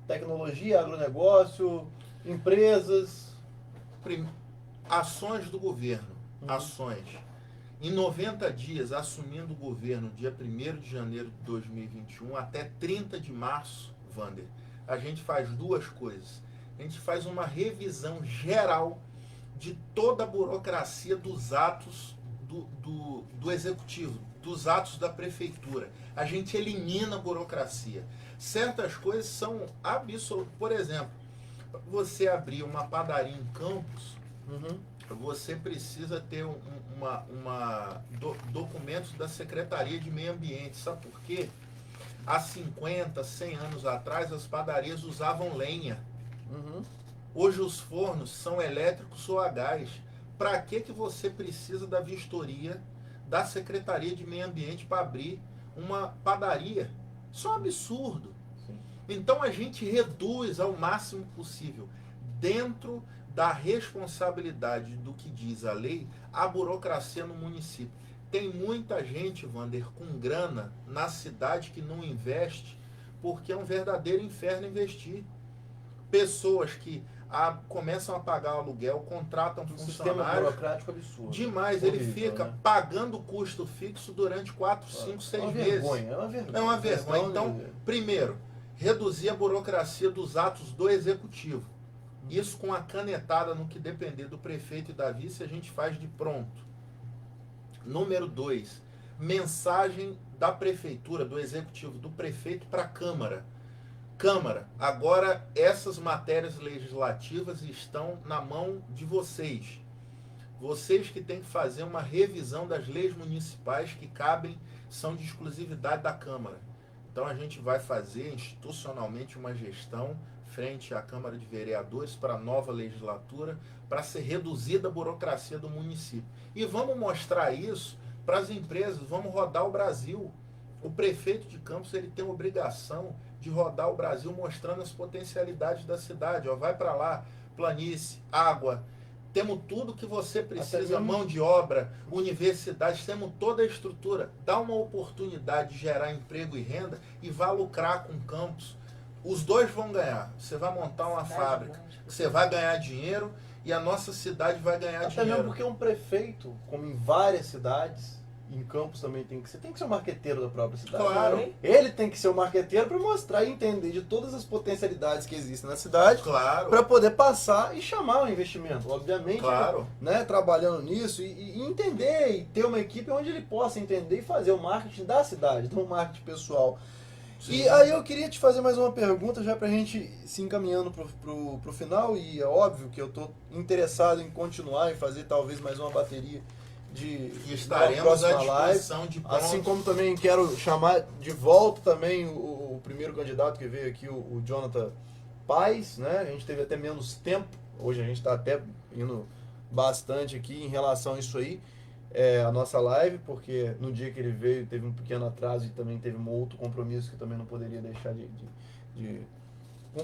Tecnologia, agronegócio, empresas? Ações do governo. Ações. Em 90 dias, assumindo o governo, dia 1º de janeiro de 2021 até 30 de março, Wander, a gente faz 2 coisas. A gente faz uma revisão geral de toda a burocracia dos atos do executivo, dos atos da prefeitura. A gente elimina a burocracia. Certas coisas são absolutas. Por exemplo, você abrir uma padaria em Campos, você precisa ter documentos da Secretaria de Meio Ambiente. Sabe por quê? Há 50, 100 anos atrás, as padarias usavam lenha. Hoje os fornos são elétricos ou a gás. Para que você precisa da vistoria da Secretaria de Meio Ambiente para abrir uma padaria? Isso é um absurdo. Sim. Então a gente reduz ao máximo possível, dentro da responsabilidade do que diz a lei, a burocracia no município. Tem muita gente, Wander, com grana na cidade que não investe, porque é um verdadeiro inferno investir. Pessoas que começam a pagar o aluguel, contratam Um sistema funcionários. burocrático absurdo. Demais, Horrível, ele fica né? pagando custo fixo durante 4, 5, 6 meses. Vergonha, é uma vergonha. É uma vergonha. Questão Então, primeiro, reduzir a burocracia dos atos do executivo. Isso com a canetada no que depender do prefeito e da vice, a gente faz de pronto. Número 2, mensagem da prefeitura, do executivo, do prefeito para a Câmara. Câmara, agora essas matérias legislativas estão na mão de vocês. Vocês que têm que fazer uma revisão das leis municipais que cabem, são de exclusividade da Câmara. Então a gente vai fazer institucionalmente uma gestão frente à Câmara de Vereadores para a nova legislatura, para ser reduzida a burocracia do município. E vamos mostrar isso para as empresas, vamos rodar o Brasil. O prefeito de Campos, ele tem a obrigação de rodar o Brasil mostrando as potencialidades da cidade. Ó, vai para lá, planície, água, temos tudo que você precisa, mão de obra, universidades, temos toda a estrutura. Dá uma oportunidade de gerar emprego e renda e vá lucrar com Campos. Os dois vão ganhar. Você vai montar uma fábrica, você vai ganhar dinheiro e a nossa cidade vai ganhar Até dinheiro. mesmo porque um prefeito, como em várias cidades, em Campos também tem que ser o marqueteiro da própria cidade. Claro. Ele tem que ser o marqueteiro para mostrar e entender de todas as potencialidades que existem na cidade, Claro. para poder passar e chamar o investimento. Obviamente, Claro. né, trabalhando nisso e entender e ter uma equipe onde ele possa entender e fazer o marketing da cidade, não o marketing pessoal. Sim. E aí eu queria te fazer mais uma pergunta, já pra gente se encaminhando pro final, e é óbvio que eu tô interessado em continuar e fazer talvez mais uma bateria E estaremos à disposição de pontos. Assim como também quero chamar de volta também o primeiro candidato que veio aqui, o Jonathan Paz, né? A gente teve até menos tempo, hoje a gente está até indo bastante aqui em relação a isso aí. a nossa live, porque no dia que ele veio teve um pequeno atraso e também teve um outro compromisso que também não poderia deixar de cumprir.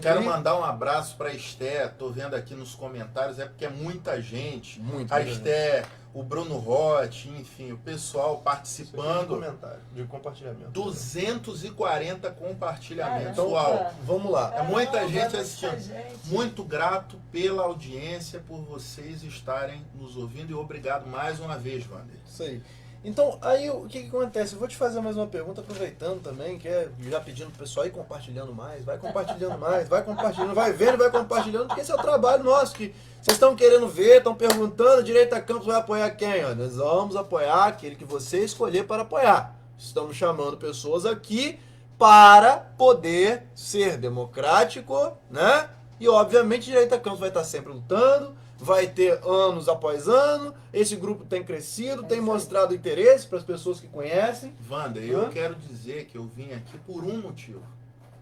Quero mandar um abraço para a Esté, tô vendo aqui nos comentários, é porque é muita gente. Muito, A muita Esté, o Bruno Roth, enfim, o pessoal De participando. comentário, de compartilhamento. 240 compartilhamentos. Então, Uau! vamos lá. É muita Caramba, gente muita assistindo. gente. Muito grato pela audiência, por vocês estarem nos ouvindo e obrigado mais uma vez, Wander. Isso aí. Então, aí o que acontece? Eu vou te fazer mais uma pergunta, aproveitando também, que é já pedindo pro pessoal ir compartilhando mais, vai compartilhando mais, vai compartilhando, vai vendo, vai compartilhando, porque esse é o trabalho nosso, que vocês estão querendo ver, estão perguntando, Direita Campos vai apoiar quem? Ó, nós vamos apoiar aquele que você escolher para apoiar. Estamos chamando pessoas aqui para poder ser democrático, né? E obviamente Direita Campos vai estar sempre lutando, vai ter anos após ano, esse grupo tem crescido, tem mostrado interesse para as pessoas que conhecem. Wander, eu quero dizer que eu vim aqui por um motivo,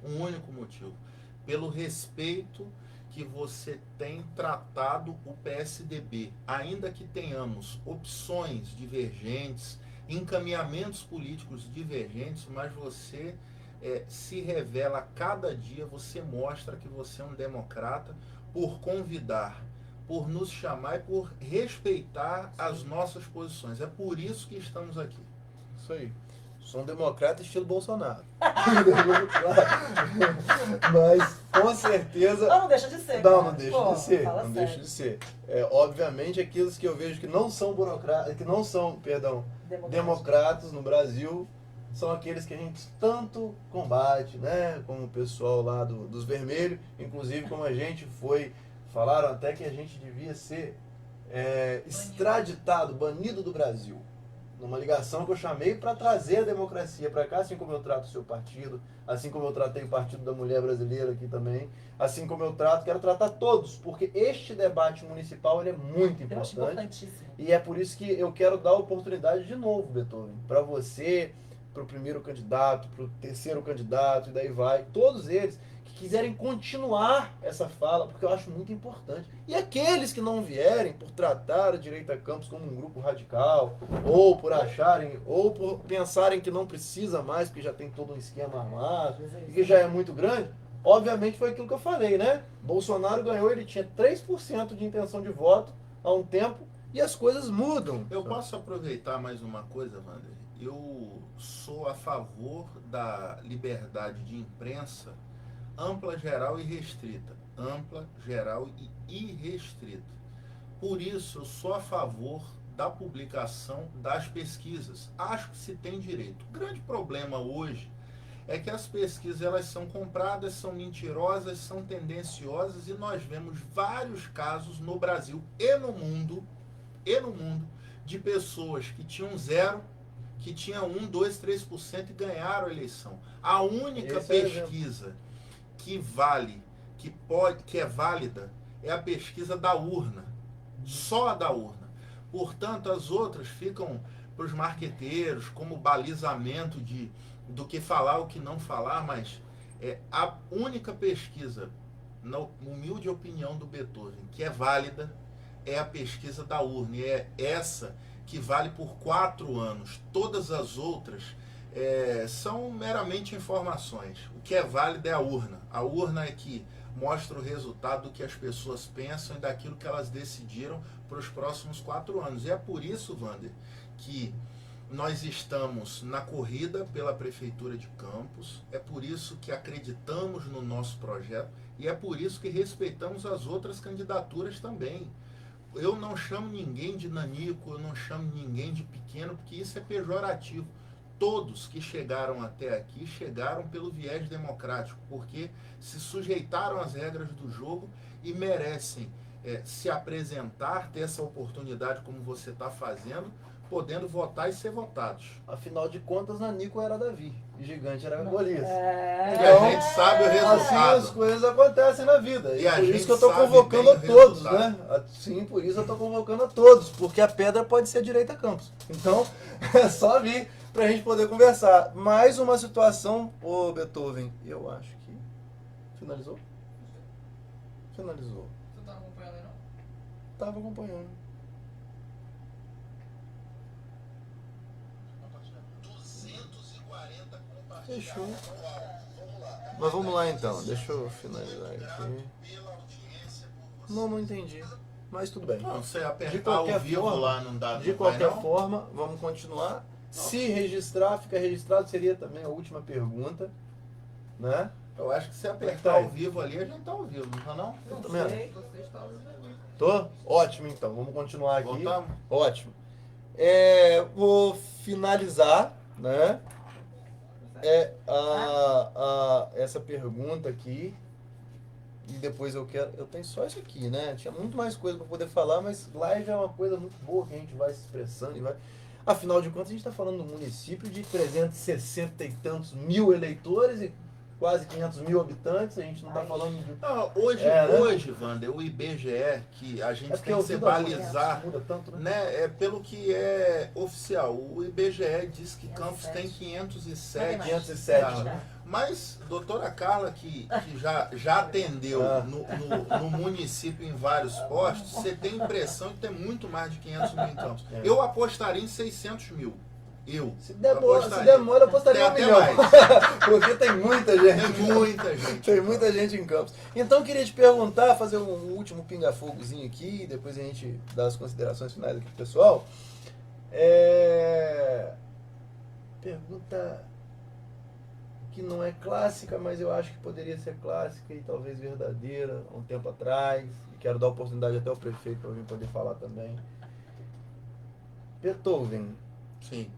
um único motivo, pelo respeito que você tem tratado o PSDB, ainda que tenhamos opções divergentes, encaminhamentos políticos divergentes, mas você se revela a cada dia, você mostra que você é um democrata por convidar, por nos chamar e por respeitar as nossas posições. É por isso que estamos aqui. Isso aí. Sou um democrata estilo Bolsonaro. Mas, com certeza... Não deixa de ser. Não, cara. não deixa Pô, de ser. fala Não sério. deixa de ser. Obviamente, aqueles que eu vejo que não são burocratas, que não são, democratas no Brasil, são aqueles que a gente tanto combate, né? Como o pessoal lá dos vermelhos, inclusive como a gente foi... Falaram até que a gente devia ser extraditado, banido do Brasil. Numa ligação que eu chamei para trazer a democracia para cá, assim como eu trato o seu partido, assim como eu tratei o Partido da Mulher Brasileira aqui também, assim como eu quero tratar todos, porque este debate municipal ele é muito Eu acho importante. importantíssimo. E é por isso que eu quero dar a oportunidade de novo, Beethoven, para você, para o primeiro candidato, para o terceiro candidato, e daí vai, todos eles que quiserem continuar essa fala, porque eu acho muito importante. E aqueles que não vierem por tratar a Direita Campos como um grupo radical, ou por acharem, ou por pensarem que não precisa mais, porque já tem todo um esquema armado, e que já é muito grande, obviamente foi aquilo que eu falei, né? Bolsonaro ganhou, ele tinha 3% de intenção de voto há um tempo, e as coisas mudam. Eu posso aproveitar mais uma coisa, Wander? Eu sou a favor da liberdade de imprensa ampla, geral e restrita. Ampla, geral e irrestrita. Por isso, eu sou a favor da publicação das pesquisas. Acho que se tem direito. O grande problema hoje é que as pesquisas elas são compradas, são mentirosas, são tendenciosas e nós vemos vários casos no Brasil e no mundo de pessoas que tinham 0, que tinham 1, 2, 3% e ganharam a eleição. A única pesquisa que vale, que é válida, é a pesquisa da urna. Só a da urna. Portanto, as outras ficam para os marqueteiros como balizamento do que falar, o que não falar, mas a única pesquisa, na humilde opinião do Beethoven, que é válida, é a pesquisa da urna. E é essa que vale por 4 anos. Todas as outras são meramente informações. O que é válido é a urna. A urna é que mostra o resultado do que as pessoas pensam e daquilo que elas decidiram para os próximos 4 anos. E é por isso, Wander, que nós estamos na corrida pela Prefeitura de Campos, é por isso que acreditamos no nosso projeto e é por isso que respeitamos as outras candidaturas também. Eu não chamo ninguém de nanico, eu não chamo ninguém de pequeno, porque isso é pejorativo. Todos que chegaram até aqui chegaram pelo viés democrático, porque se sujeitaram às regras do jogo e merecem se apresentar, ter essa oportunidade como você está fazendo, podendo votar e ser votados. Afinal de contas, Nanico era Davi, e Gigante era Golias. E a gente sabe o resultado. Assim as coisas acontecem na vida. E por isso que eu estou convocando a todos, né? Sim, por isso eu estou convocando a todos, porque a pedra pode ser Direita Campos. Então, é só vir para a gente poder conversar. Mais uma situação, ô Beethoven, eu acho que finalizou? Finalizou. Você tá acompanhando aí, não? Tava acompanhando. Fechou. Mas vamos lá então, deixa eu finalizar aqui. Não entendi. Mas tudo bem. Não, você De apertar qualquer ao vivo forma, lá não dá. De não vai, qualquer não? forma, vamos continuar. Se registrar, fica registrado, seria também a última pergunta, né? Eu acho que se Tá apertar aí. ao vivo ali, a gente tá ao vivo, não tá não? Não Tá vendo? sei, você está usando. Tô? Ótimo então, vamos continuar aqui. Voltamos? Ótimo. Vou finalizar, né? Essa pergunta aqui. E depois eu tenho só isso aqui, né? Tinha muito mais coisa para poder falar, mas live é uma coisa muito boa que a gente vai se expressando e vai. Afinal de contas, a gente está falando de um município de 360 e tantos mil eleitores e quase 500 mil habitantes. A gente não está falando de. Não, hoje, né? hoje, Wander, o IBGE, que a gente tem que se balizar, muda tanto, né? né, pelo que é oficial. O IBGE diz que Campos tem 507. 507, tá? né? Mas, doutora Carla, que já atendeu no município em vários postos, você tem a impressão de ter muito mais de 500 mil em Campos. Eu apostaria em 600 mil. Se demora, eu apostaria Tem um até milhão. mais. Porque tem muita gente. Tem muita gente. Tem muita gente em Campos. Então eu queria te perguntar, fazer um último pinga-fogozinho aqui, depois a gente dá as considerações finais aqui pro pessoal. Pergunta que não é clássica, mas eu acho que poderia ser clássica e talvez verdadeira há um tempo atrás. E quero dar oportunidade até ao prefeito para vir poder falar também. Beethoven, Sim,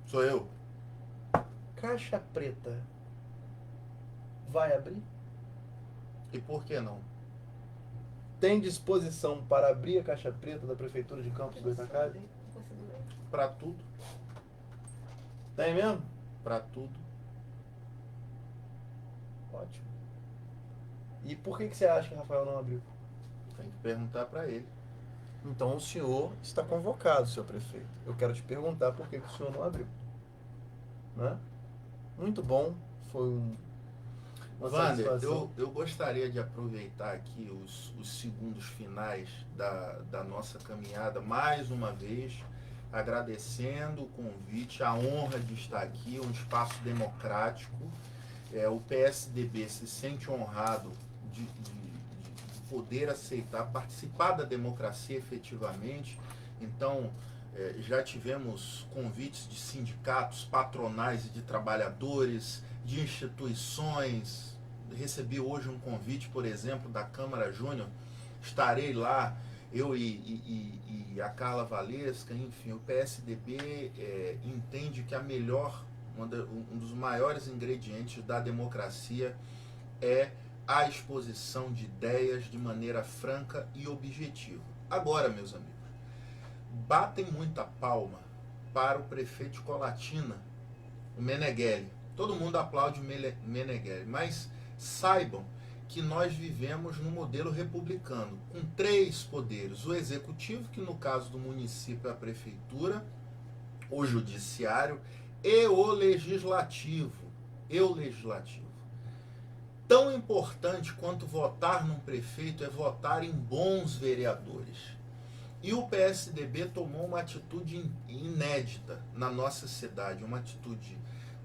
sou eu. Caixa Preta vai abrir? E por que não? Tem disposição para abrir a Caixa Preta da Prefeitura de Campos do Goytacazes? Para tudo, Tem mesmo? para tudo. Ótimo. E por que você acha que Rafael não abriu? Tem que perguntar para ele. Então o senhor está convocado, senhor prefeito. Eu quero te perguntar por que o senhor não abriu. Né? Muito bom. Foi uma Wander, satisfação. eu gostaria de aproveitar aqui os segundos finais da nossa caminhada, mais uma vez, agradecendo o convite, a honra de estar aqui, um espaço democrático. O PSDB se sente honrado de poder aceitar, participar da democracia efetivamente. Então, já tivemos convites de sindicatos, patronais e de trabalhadores, de instituições. Recebi hoje um convite, por exemplo, da Câmara Júnior. Estarei lá, eu e a Carla Valesca, enfim. O PSDB entende que um dos maiores ingredientes da democracia é a exposição de ideias de maneira franca e objetiva. Agora, meus amigos, batem muita palma para o prefeito de Colatina, o Meneghelli. Todo mundo aplaude o Meneghelli, mas saibam que nós vivemos no modelo republicano, com 3 poderes: o executivo, que no caso do município é a prefeitura, o judiciário e o legislativo. Tão importante quanto votar num prefeito é votar em bons vereadores. E o PSDB tomou uma atitude inédita na nossa cidade, uma atitude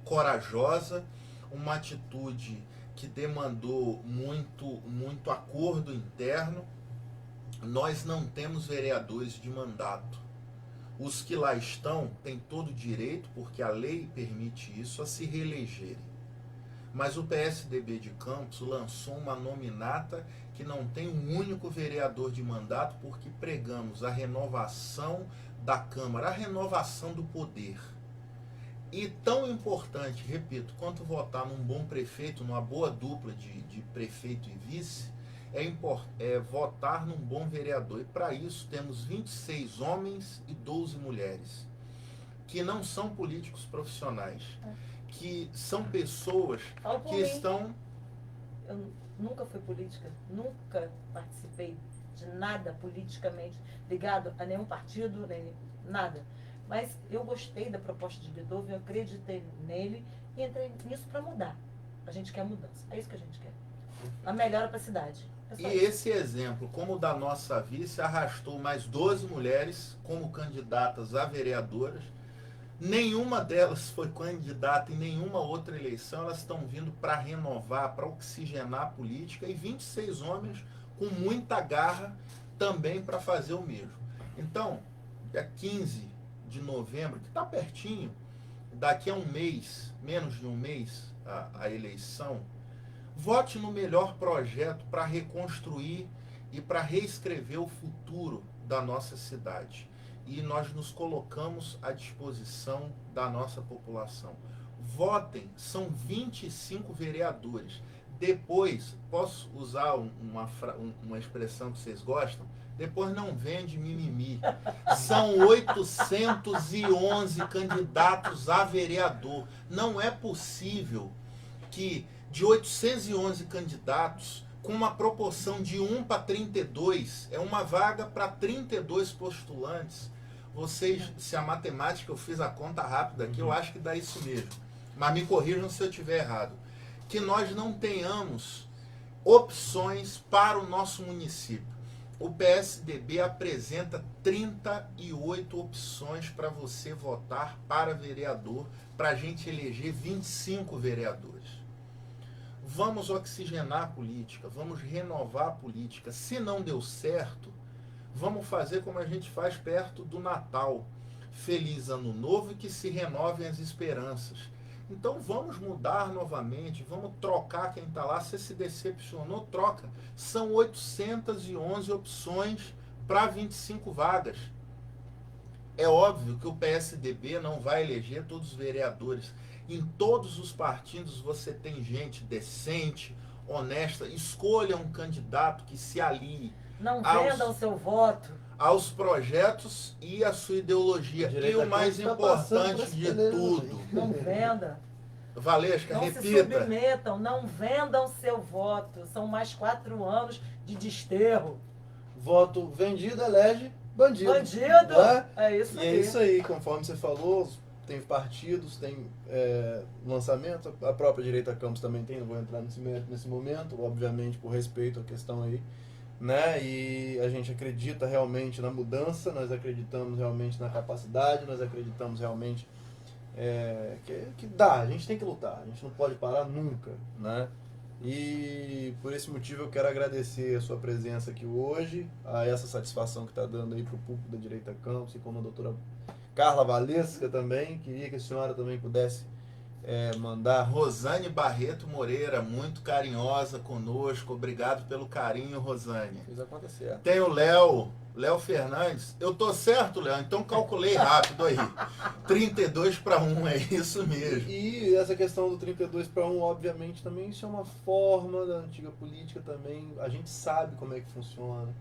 corajosa, uma atitude que demandou muito acordo interno. Nós não temos vereadores de mandato. Os que lá estão têm todo o direito, porque a lei permite isso, a se reelegerem. Mas o PSDB de Campos lançou uma nominata que não tem um único vereador de mandato, porque pregamos a renovação da Câmara, a renovação do poder. E tão importante, repito, quanto votar num bom prefeito, numa boa dupla de prefeito e vice, é votar num bom vereador. E para isso temos 26 homens e 12 mulheres, que não são políticos profissionais, que são pessoas que estão... Eu nunca fui política, nunca participei de nada politicamente ligado a nenhum partido, nem nada. Mas eu gostei da proposta de Beethoven, eu acreditei nele e entrei nisso para mudar. A gente quer mudança, é isso que a gente quer. A melhora para a cidade. E esse exemplo, como o da nossa vice, arrastou mais 12 mulheres como candidatas a vereadoras. Nenhuma delas foi candidata em nenhuma outra eleição, elas estão vindo para renovar, para oxigenar a política, e 26 homens com muita garra também para fazer o mesmo. Então, dia 15 de novembro, que está pertinho, daqui a um mês, menos de um mês, a eleição, vote no melhor projeto para reconstruir e para reescrever o futuro da nossa cidade. E nós nos colocamos à disposição da nossa população. Votem, são 25 vereadores. Depois, posso usar uma expressão que vocês gostam? Depois não vende mimimi. São 811 candidatos a vereador. Não é possível que de 811 candidatos, com uma proporção de 1 para 32, é uma vaga para 32 postulantes. Vocês, se a matemática, eu fiz a conta rápida aqui, eu acho que dá isso mesmo. Mas me corrijam se eu estiver errado. Que nós não tenhamos opções para o nosso município. O PSDB apresenta 38 opções para você votar para vereador, para a gente eleger 25 vereadores. Vamos oxigenar a política, vamos renovar a política. Se não deu certo, vamos fazer como a gente faz perto do Natal. Feliz Ano Novo e que se renovem as esperanças. Então vamos mudar novamente, vamos trocar quem está lá. Se decepcionou, troca. São 811 opções para 25 vagas. É óbvio que o PSDB não vai eleger todos os vereadores. Em todos os partidos você tem gente decente, honesta. Escolha um candidato que se alie. Não venda o seu voto aos projetos e à sua ideologia. E o mais importante de tudo. Não venda. Valesca, não repita. Se submetam, não vendam seu voto. São mais 4 anos de desterro. Voto vendido elege bandido. Bandido? Né? É isso aí. E é isso aí, conforme você falou, tem partidos, tem lançamento, a própria Direita Campos também tem, não vou entrar nesse momento, obviamente por respeito à questão aí, né? E a gente acredita realmente na mudança, nós acreditamos realmente na capacidade, nós acreditamos realmente que dá, a gente tem que lutar, a gente não pode parar nunca, né? E por esse motivo eu quero agradecer a sua presença aqui hoje, a essa satisfação que está dando aí para o público da Direita Campos, e como a doutora Carla Valesca também, queria que a senhora também pudesse mandar. Rosane Barreto Moreira, muito carinhosa conosco, obrigado pelo carinho, Rosane. Fez acontecer. Tem o Léo Fernandes, eu tô certo, Léo, então calculei rápido aí, 32 para 1, é isso mesmo. E essa questão do 32 para 1, obviamente, também isso é uma forma da antiga política também, a gente sabe como é que funciona.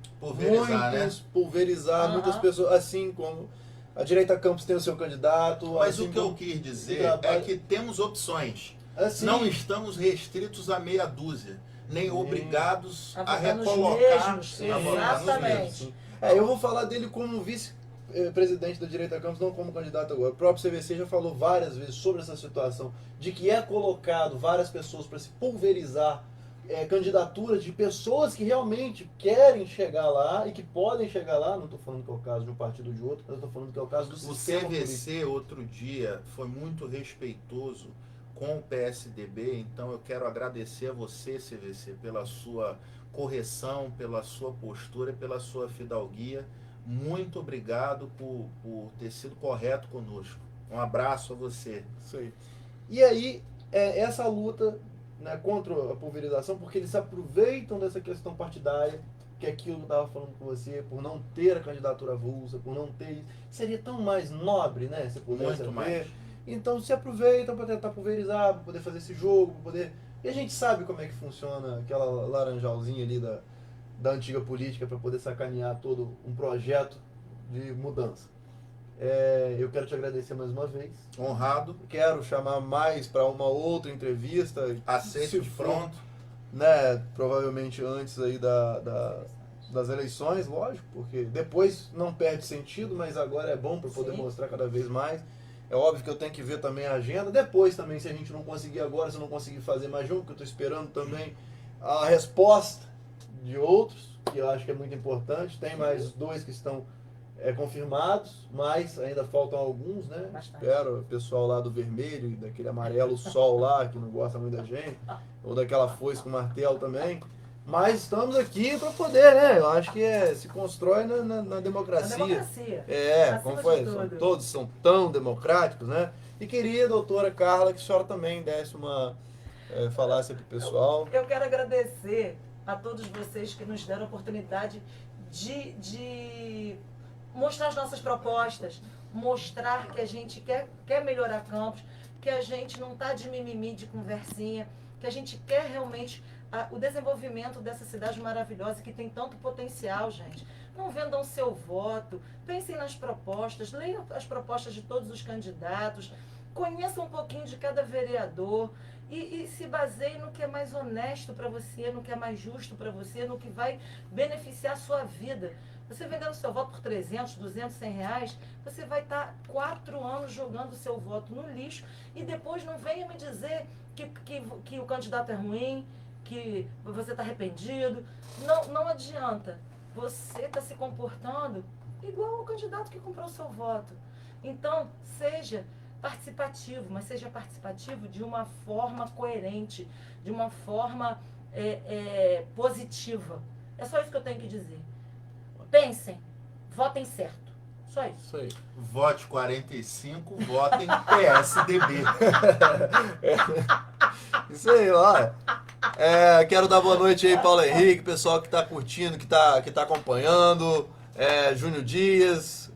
Pulverizar, muitas pessoas, assim como a Direita Campos tem o seu candidato. Mas assim o que eu quis dizer é que temos opções. Assim, não estamos restritos a meia dúzia, nem obrigados a recolocar. Exatamente. Eu vou falar dele como vice-presidente da Direita Campos, não como candidato agora. O próprio CVC já falou várias vezes sobre essa situação, de que é colocado várias pessoas para se pulverizar candidaturas de pessoas que realmente querem chegar lá e que podem chegar lá. Não estou falando que é o caso de um partido ou de outro, mas estou falando que é o caso do sistema político. O CVC, outro dia, foi muito respeitoso com o PSDB, então eu quero agradecer a você, CVC, pela sua correção, pela sua postura, pela sua fidalguia. Muito obrigado por ter sido correto conosco. Um abraço a você. Isso aí. E aí, essa luta, né, contra a pulverização, porque eles se aproveitam dessa questão partidária, que é aquilo que eu estava falando com você, por não ter a candidatura avulsa, por não ter... Seria tão mais nobre, né, se pudesse Muito haver. mais. Então se aproveitam para tentar pulverizar, para poder fazer esse jogo, para poder... E a gente sabe como é que funciona aquela laranjalzinha ali da antiga política para poder sacanear todo um projeto de mudança. Eu quero te agradecer mais uma vez. Honrado. Quero chamar mais para uma outra entrevista. Aceito de pronto. Né, provavelmente antes aí das eleições, lógico, porque depois não perde sentido, mas agora é bom para poder mostrar cada vez mais. É óbvio que eu tenho que ver também a agenda. Depois também, se a gente não conseguir agora, se eu não conseguir fazer mais um, porque eu estou esperando também a resposta de outros, que eu acho que é muito importante. Tem mais 2 que estão confirmados, mas ainda faltam alguns, né? Bastante. Espero o pessoal lá do vermelho e daquele amarelo sol lá, que não gosta muito da gente, ou daquela foice com martelo também. Mas estamos aqui para poder, né? Eu acho que se constrói na democracia. Na democracia. Como Acima foi? de tudo. Todos são tão democráticos, né? E queria, doutora Carla, que a senhora também desse falasse para o pessoal. Eu quero agradecer a todos vocês que nos deram a oportunidade de mostrar as nossas propostas, mostrar que a gente quer melhorar Campos, que a gente não está de mimimi, de conversinha, que a gente quer realmente o desenvolvimento dessa cidade maravilhosa que tem tanto potencial, gente. Não vendam seu voto, pensem nas propostas, leiam as propostas de todos os candidatos, conheçam um pouquinho de cada vereador e se baseiem no que é mais honesto para você, no que é mais justo para você, no que vai beneficiar a sua vida. Você vendendo seu voto por 300, 200, 100 reais, você vai estar 4 anos jogando seu voto no lixo e depois não venha me dizer que o candidato é ruim, que você está arrependido. Não adianta. Você está se comportando igual ao candidato que comprou seu voto. Então, seja participativo, mas seja participativo de uma forma coerente, de uma forma positiva. É só isso que eu tenho que dizer. Pensem, votem certo. Só isso. Isso aí. Vote 45, votem PSDB. Isso aí, olha. Quero dar boa noite aí, Paulo Henrique, pessoal que está curtindo, que tá acompanhando. Júnior Dias,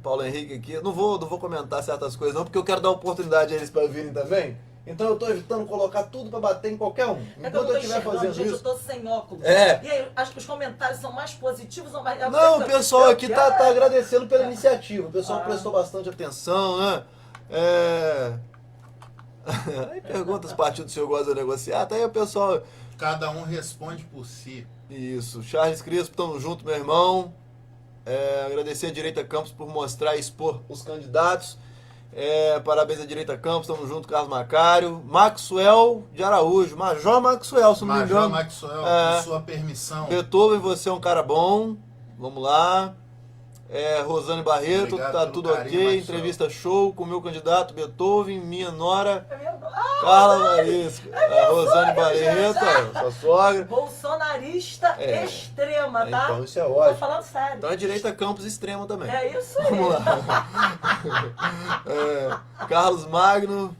Paulo Henrique aqui. Eu não vou comentar certas coisas não, porque eu quero dar oportunidade a eles para virem também. Então eu estou evitando colocar tudo para bater em qualquer um. É que Enquanto eu estiver fazendo gente, isso. eu estou sem óculos. E aí, acho que os comentários são mais positivos ou mais... Não, o pessoal aqui tá agradecendo pela iniciativa. O pessoal prestou bastante atenção, né? Aí pergunta se o partido do senhor gosta de negociar. Tá aí o pessoal. Cada um responde por si. Isso. Charles Crispo, tamo junto, meu irmão. Agradecer a Direita Campos por mostrar e expor os candidatos. Parabéns à Direita Campos, tamo junto, Carlos Macário. Maxwell de Araújo, Major Maxwell, se não me engano. Major Maxwell, com sua permissão. Beethoven, você é um cara bom. Vamos lá. Rosane Barreto, Obrigado tá pelo tudo carinho, ok. Maxwell. Entrevista show com o meu candidato Beethoven, minha nora Carla Marisco. A Rosane Barreto, sua sogra. Bolsonarista extrema, tá? Então isso é Tô ótimo. falando sério. Então a Direita Campos extrema também. É isso aí. Vamos lá. Carlos Magno,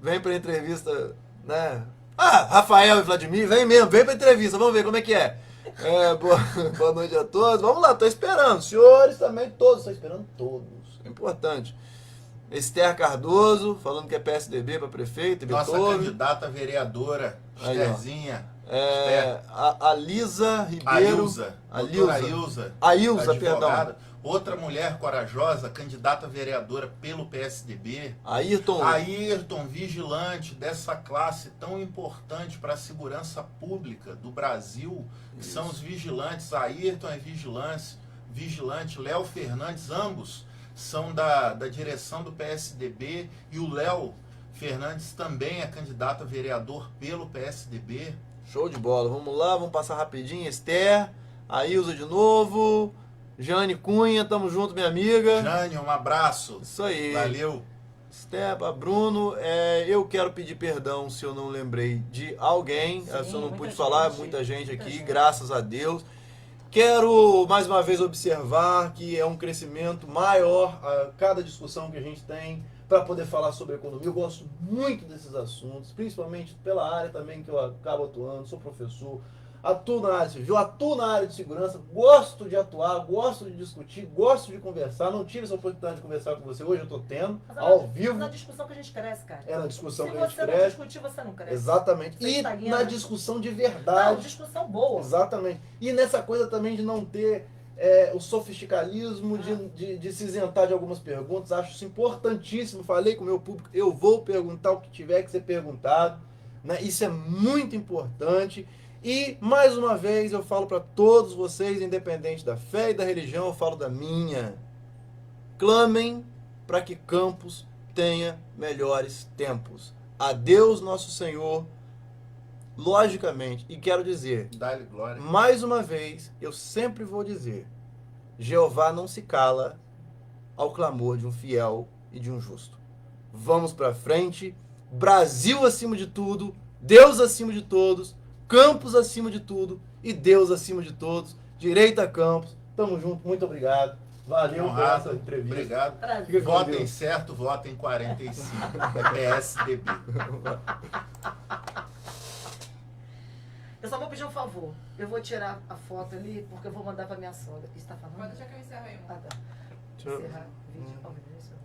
vem pra entrevista, né? Rafael e Vladimir, vem mesmo, vem pra entrevista, vamos ver como é que é. Boa noite a todos. Vamos lá, tô esperando. Senhores também, todos, tô esperando todos. É importante. Esther Cardoso, falando que é PSDB para prefeito. Nossa Beethoven. candidata vereadora, Aí, ó. Estherzinha. A Lisa Ribeiro. A Ilza, perdão. advogada. Outra mulher corajosa, candidata a vereadora pelo PSDB. Ayrton, vigilante dessa classe tão importante para a segurança pública do Brasil, que são os vigilantes. Ayrton é vigilante, Léo Fernandes, ambos são da direção do PSDB, e o Léo Fernandes também é candidato a vereador pelo PSDB. Show de bola. Vamos lá, vamos passar rapidinho. Esther, a Ilza de novo. Jane Cunha, tamo junto, minha amiga. Jane, um abraço. Isso aí. Valeu. Estepa, Bruno, eu quero pedir perdão se eu não lembrei de alguém. Sim, se eu não pude gente, falar, muita gente muita aqui, gente. graças a Deus. Quero mais uma vez observar que é um crescimento maior a cada discussão que a gente tem para poder falar sobre economia. Eu gosto muito desses assuntos, principalmente pela área também que eu acabo atuando, sou professor. Atuo na área civil, atuo na área de segurança, gosto de atuar, gosto de discutir, gosto de conversar. Não tive essa oportunidade de conversar com você hoje, eu estou tendo, ao vivo. É na discussão que a gente cresce, cara. É na discussão Se que a gente você não cresce. discutir, você não cresce. Exatamente. Você E estagna. na discussão de Não, verdade. discussão boa. Exatamente. E nessa coisa também de não ter o sofisticalismo, de se isentar de algumas perguntas. Acho isso importantíssimo. Falei com o meu público, eu vou perguntar o que tiver que ser perguntado. Né? Isso é muito importante. E, mais uma vez, eu falo para todos vocês, independente da fé e da religião, eu falo da minha. Clamem para que Campos tenha melhores tempos. A Deus nosso Senhor, logicamente, e quero dizer, Dá-lhe glória. mais uma vez, eu sempre vou dizer, Jeová não se cala ao clamor de um fiel e de um justo. Vamos para frente. Brasil acima de tudo, Deus acima de todos, Campos acima de tudo e Deus acima de todos. Direita Campos. Tamo junto, muito obrigado. Valeu por essa Honrado, entrevista. obrigado. Prazer. Fica com Votem Deus. certo, votem 45. É PSDB. Eu só vou pedir um favor. Eu vou tirar a foto ali, porque eu vou mandar pra minha sogra. O que você tá falando? Pode deixar que eu encerro aí, amor. Ah, tá. Tchau. Encerrar o vídeo. Ó, meu Deus do céu.